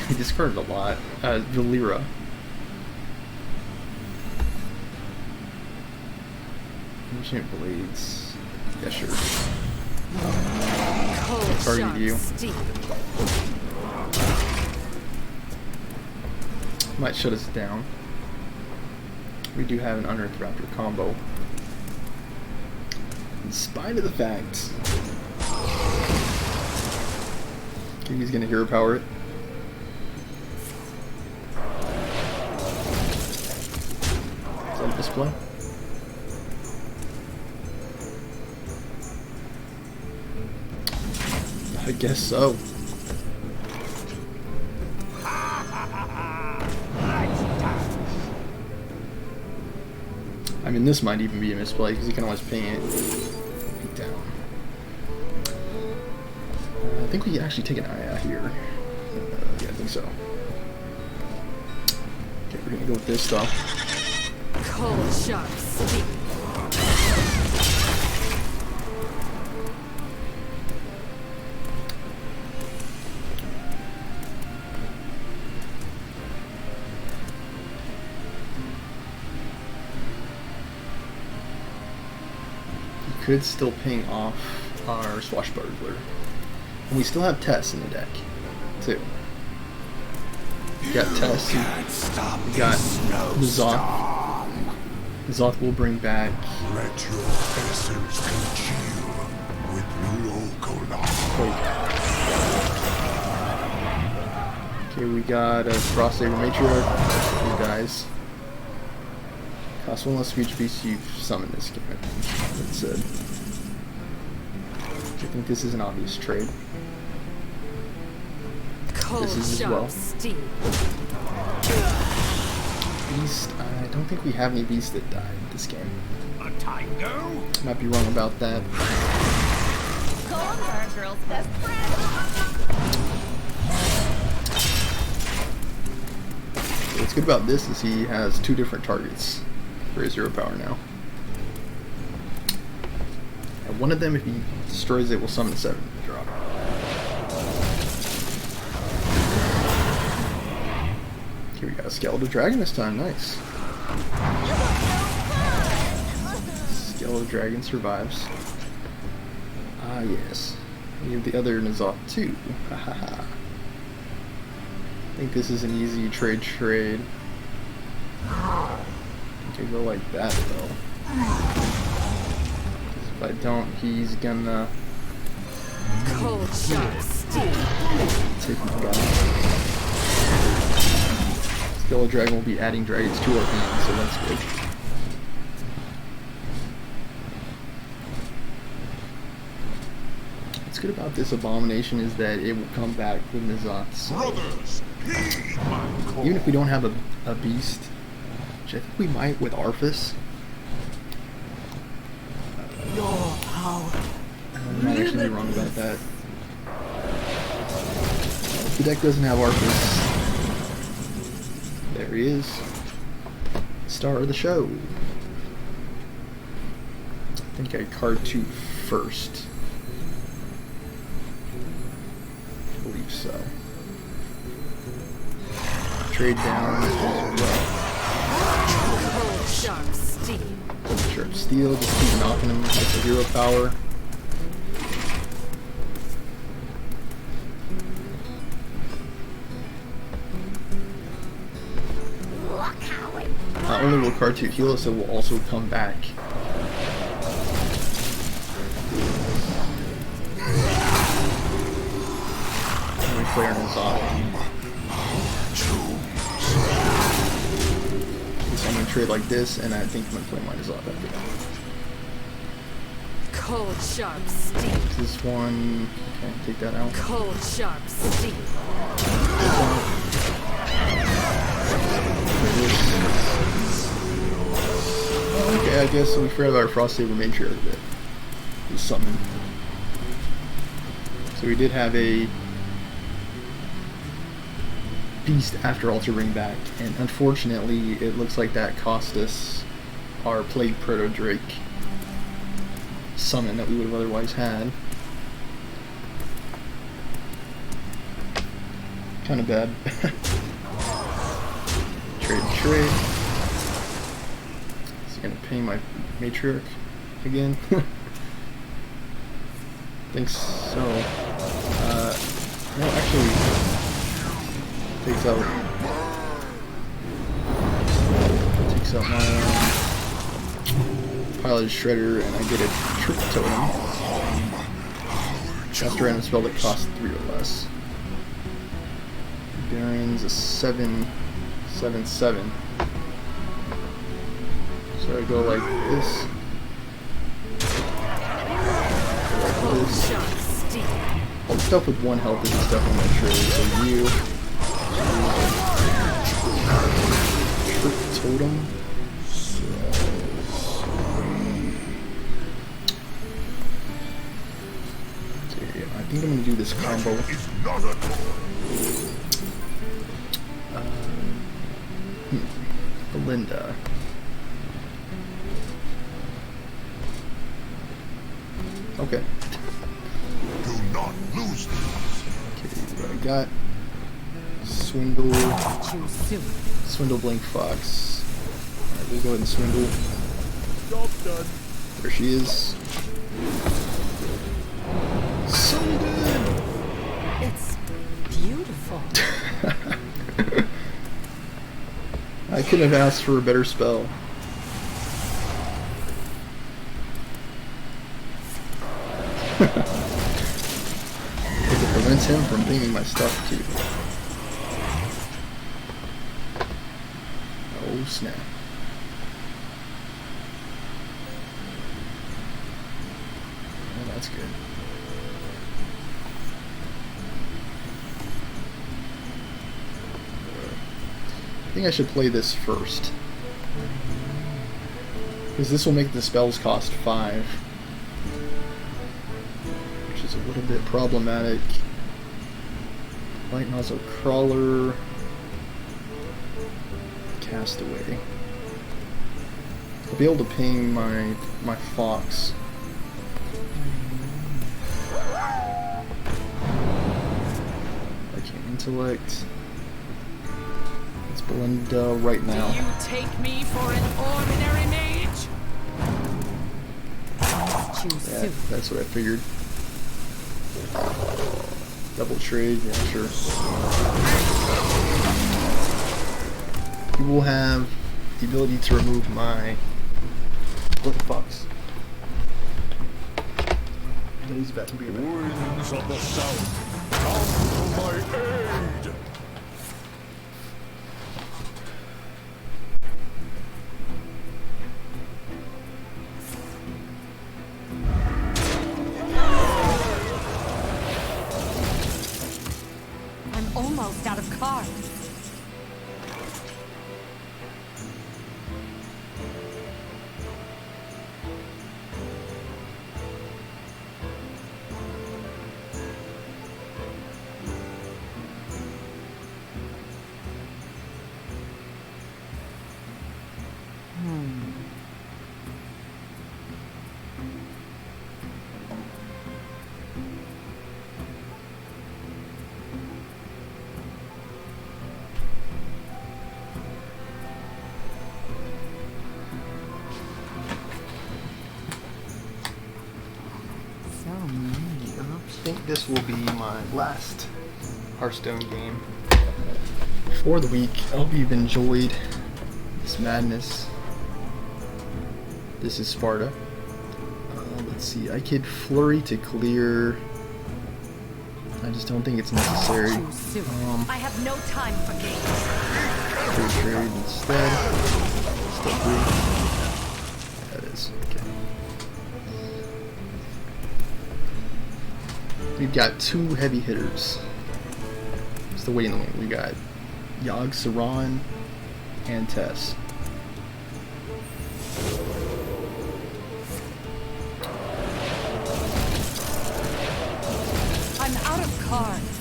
We discarded a lot. Valera. Ancient Blades. Yeah, sure. Target you. Might shut us down. We do have an Unearthed Raptor combo. In spite of the fact. Okay, he's gonna hero power it. Is that a display? I guess so. I mean, this might even be a misplay because you can always ping it down. I think we actually take an eye out here. Yeah, I think so. Okay, we're gonna go with this though. Cold sharp steel. Could still ping off our Swashbuckler. And we still have Tess in the deck, too. We got Tess, we got the Zoth. The Zoth will bring back... Let your essence congeal with local. Wait. Okay, we got a Frost Saber Matriarch. He dies. Cost one less speech beast you've summoned this game, I think it said. I think this is an obvious trade. This is as well. Beast, I don't think we have any beasts that died in this game. A tango? Might be wrong about that. Gold are a girl's best friend. What's good about this is he has 2 different targets for his 0 power now. And one of them, if he destroys it, will summon 7 to drop. Okay, we got a Skeletal Dragon this time, nice. Skeletal Dragon survives. Ah, yes. We have the other N'Zoth too. Hahaha. I think this is an easy trade. Okay, go like that though. If I don't, he's gonna take my guy. Skeletal Dragon will be adding dragons to our hand, so that's good. What's good about this abomination is that it will come back with N'Zoth. So Brothers, heed my call. even if we don't have a beast, which I think we might with Arthas. Your power. I might actually be wrong about that. If the deck doesn't have Arthas, there he is. Star of the show. I think I card 2 first. I believe so. Trade down as well. Sharp Steel, just keep knocking him with the 0 power. Not only will card 2 heal us, it will also come back. And we play our N'Zoth. So I'm going to trade like this, and I think I'm going to play my N'Zoth after that. Cold sharp steel. This one, okay, take that out. Cold sharp steel. Okay, I guess we forgot about our Frost Saber Matriarch that was summoned. So we did have a beast after Altar Ring back, and unfortunately it looks like that cost us our Plague Proto Drake summon that we would have otherwise had. Kind of bad. Trade. Is he gonna pay my Matriarch again? Think so. No, actually, takes out my Piloted Shredder, and I get a Trick Totem. Cast a random spell that costs 3 or less. Baron's a 7/7/7. So I go like this. All the stuff with 1 health is the stuff I'm not sure. So you Trick Totem. I think I'm gonna do this combo. Belinda. Okay. Do not lose this. Okay, what I got? Swindle Blink Fox. Alright, we'll go ahead and swindle. Job done. There she is. So good! It's beautiful. I couldn't have asked for a better spell. It prevents him from bringing my stuff too. Oh snap. Oh, that's good. I think I should play this first. Because this will make the spells cost 5. Which is a little bit problematic. Light Nozzle Crawler. Castaway. I'll be able to ping my fox. Arcane Intellect. It's Belinda right now. Do you take me for an ordinary mage? Choose Yeah, suit. that's what I figured. Double trade, yeah, sure. You will have the ability to remove my... What the fucks? He's about to be around. Winds of the south, come to my aid! I'm almost out of cards. I think this will be my last Hearthstone game for the week. I hope you've enjoyed this madness. This is Sparta. Let's see, I could flurry to clear. I just don't think it's necessary. Choose suit. I have no time for games. Free trade instead. Step 3. That is okay. We've got 2 heavy hitters. It's the wait in the wing. We got Yogg Saron and Tess. I'm out of cards.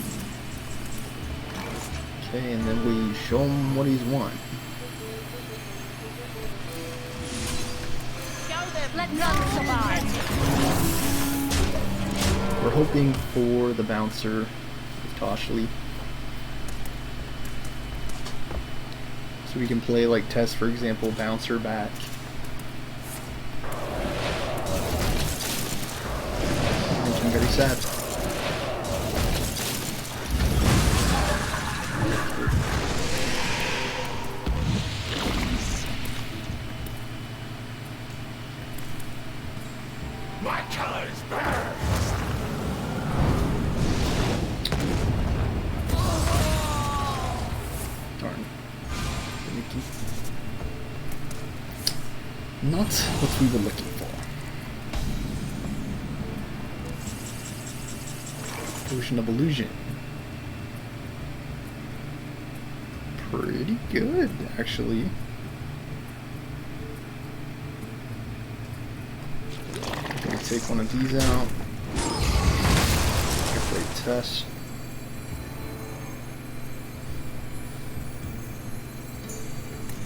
Okay, and then we show him what he's won. Let none survive. We're hoping for the bouncer with Toshli. So we can play like Tess, for example, bouncer back. Making very sad. My colors burn! Darn. Mickey. Not what we were looking for. Potion of Illusion. Pretty good, actually. Gonna take one of these out. Gonna play Tess.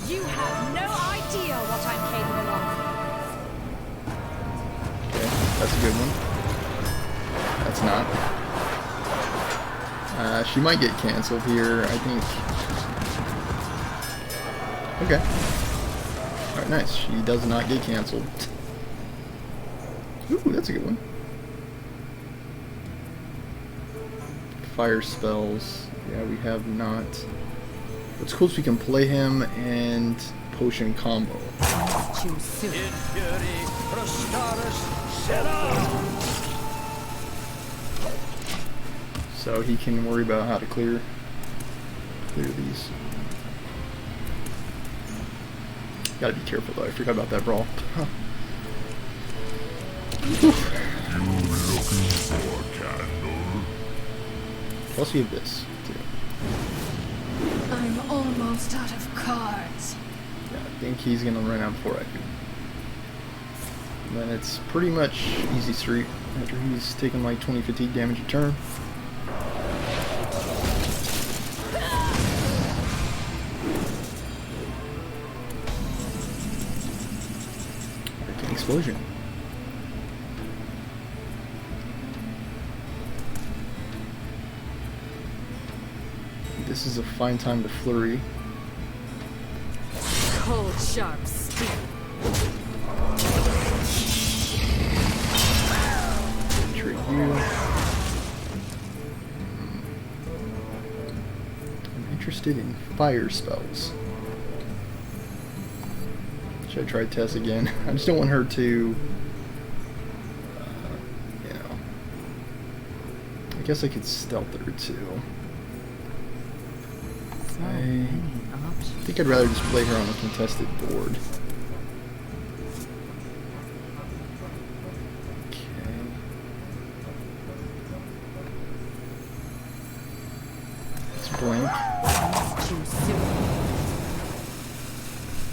You have no idea what I'm capable of. Okay, that's a good one. That's not. She might get canceled here, I think. Okay. Alright, nice. She does not get canceled. Ooh, that's a good one. Fire spells. Yeah, we have not. What's cool is we can play him and potion combo. Choose suit. So he can worry about how to clear these. Gotta be careful though, I forgot about that brawl. You looking for a candle? Plus we have this, too. I'm almost out of cards. Yeah, I think he's gonna run out before I do. And then it's pretty much easy street after he's taken like 20 fatigue damage a turn. Hurricane Explosion. This is a fine time to flurry. Cold, sharp steel. Treat you. I'm interested in fire spells. Should I try Tess again? I just don't want her to, you know. I guess I could stealth her too. I think I'd rather just play her on a contested board. Okay. Let's blink. Too soon.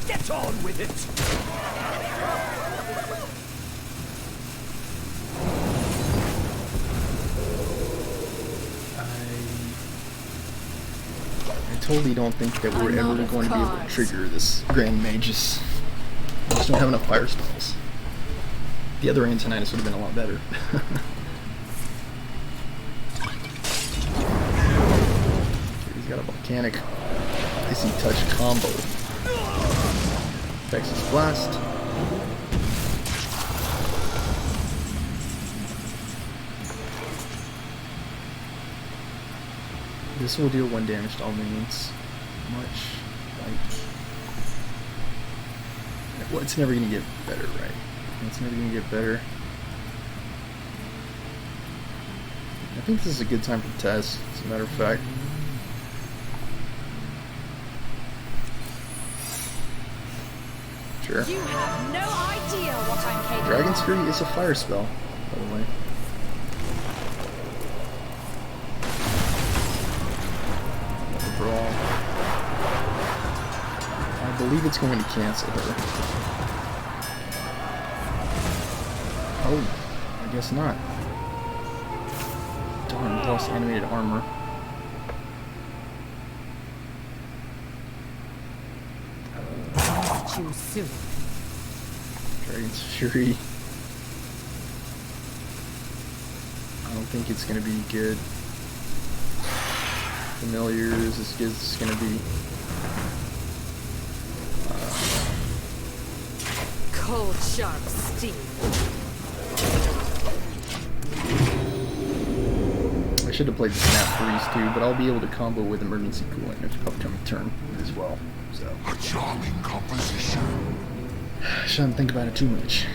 Get on with it! I totally don't think that we're I'm out ever of going to be able to cards. trigger this Grand Magus. I just don't have enough fire spells. The other Antonitis would have been a lot better. He's got a volcanic icy touch combo. Texas Blast. This will deal 1 damage to all minions. Much like... Well, it's never gonna get better, right? It's never gonna get better. I think this is a good time for Tess, as a matter of fact. Sure. You have no idea what I'm capable Dragon's of. Fury is a fire spell, by the way. Another brawl. I believe it's going to cancel her. Oh, I guess not. Darn, plus animated armor. Too soon. Dragon's Fury. I don't think it's going to be good. Familiars is going to be... Cold, sharp steel. I should have played the Snap Freeze too, but I'll be able to combo with Emergency Cooling next upcoming turn as well. So A charming composition. shouldn't think about it too much.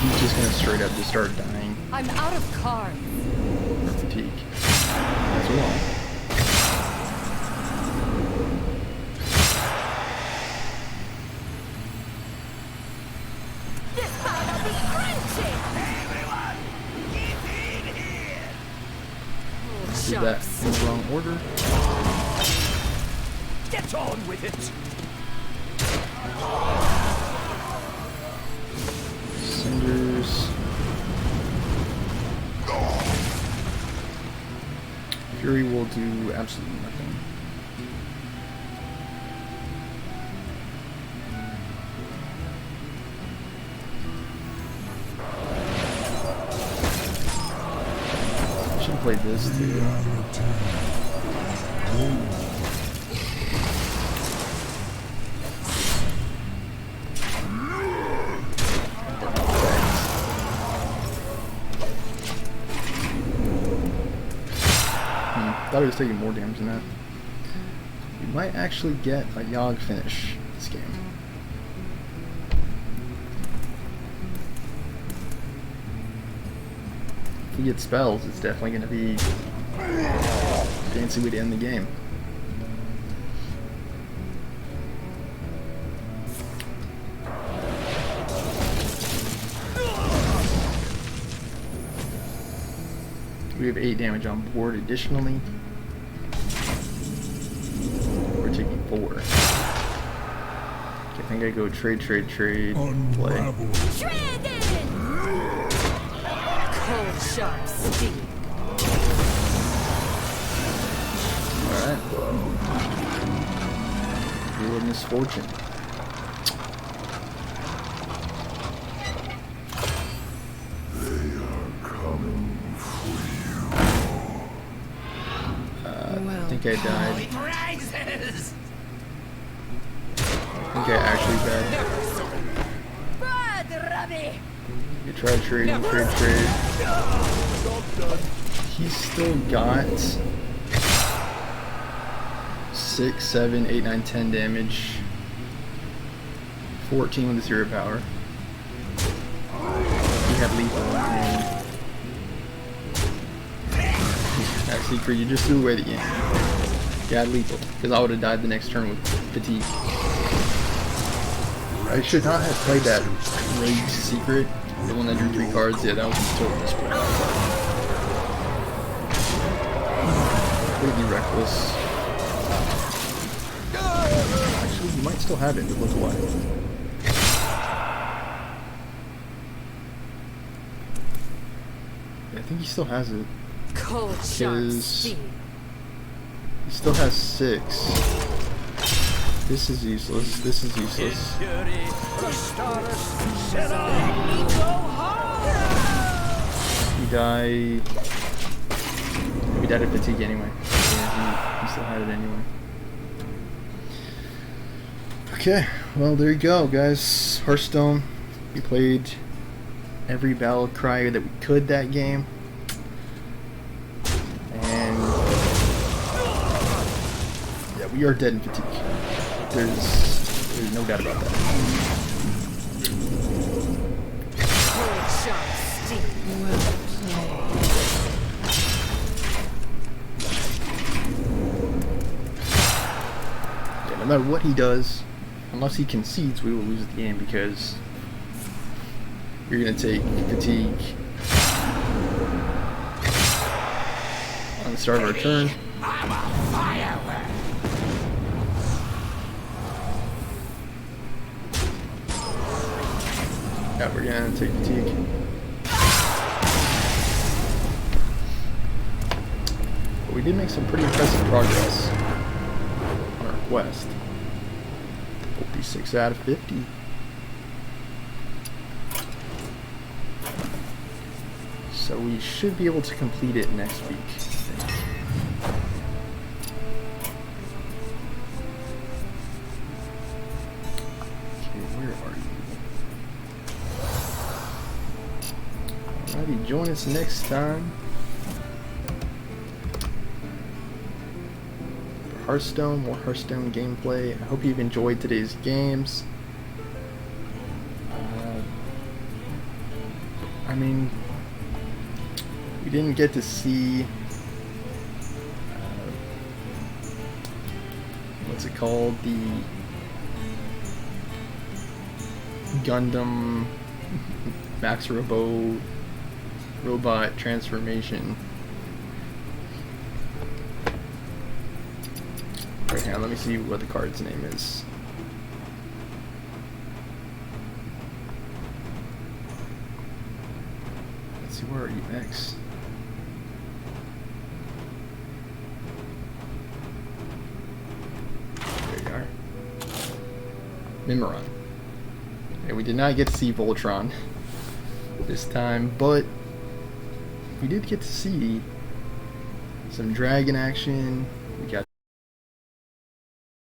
He's just gonna straight up just start dying I'm out of cards. from fatigue as well. This power be crunchy! Everyone, get in here! Cold, Did sharp that in the wrong order. Get on with it! Cinders. Fury will do absolutely nothing. Should have played this too. Thought he was taking more damage than that. We might actually get a Yogg finish this game. we get spells, it's definitely going to be a fancy way to end the game. We have 8 damage on board additionally. We're taking 4. Okay, I think I go trade, play. Cold, sharp steel. Alright. Wheel of Misfortune. I think I died. Prizes! I think I actually died. Bad, Robbie! You try trading, trade. He's still got 6, 7, 8, 9, 10 damage. 14 with 0 power. He had lethal. Actually, for you just threw away the game. You had lethal, because I would have died the next turn with fatigue. I should not have played that Rage Secret, the one that drew 3 cards. Yeah, that was a total misplay. Completely reckless. Actually, you might still have it, but look away. Yeah, I think he still has it. Cold, sharp steel. He still has 6. This is useless. This is useless. He died. We died of fatigue anyway. Yeah, he still had it anyway. Okay, well there you go, guys. Hearthstone. We played every battle cry that we could that game. We are dead in fatigue. There's no doubt about that. Yeah, no matter what he does, unless he concedes, we will lose the game because you're going to take fatigue on the start of our turn. Yeah, we're gonna take fatigue. But we did make some pretty impressive progress on our quest. 56 out of 50. So we should be able to complete it next week, I think. Okay, where are you? Alrighty, join us next time for Hearthstone, more Hearthstone gameplay. I hope you've enjoyed today's games. I mean, we didn't get to see what's it called? The Gundam Max Robot transformation. Right now, let me see what the card's name is. Let's see, where are you, X? There you are. Mimiron. And we did not get to see Voltron this time, but we did get to see some dragon action,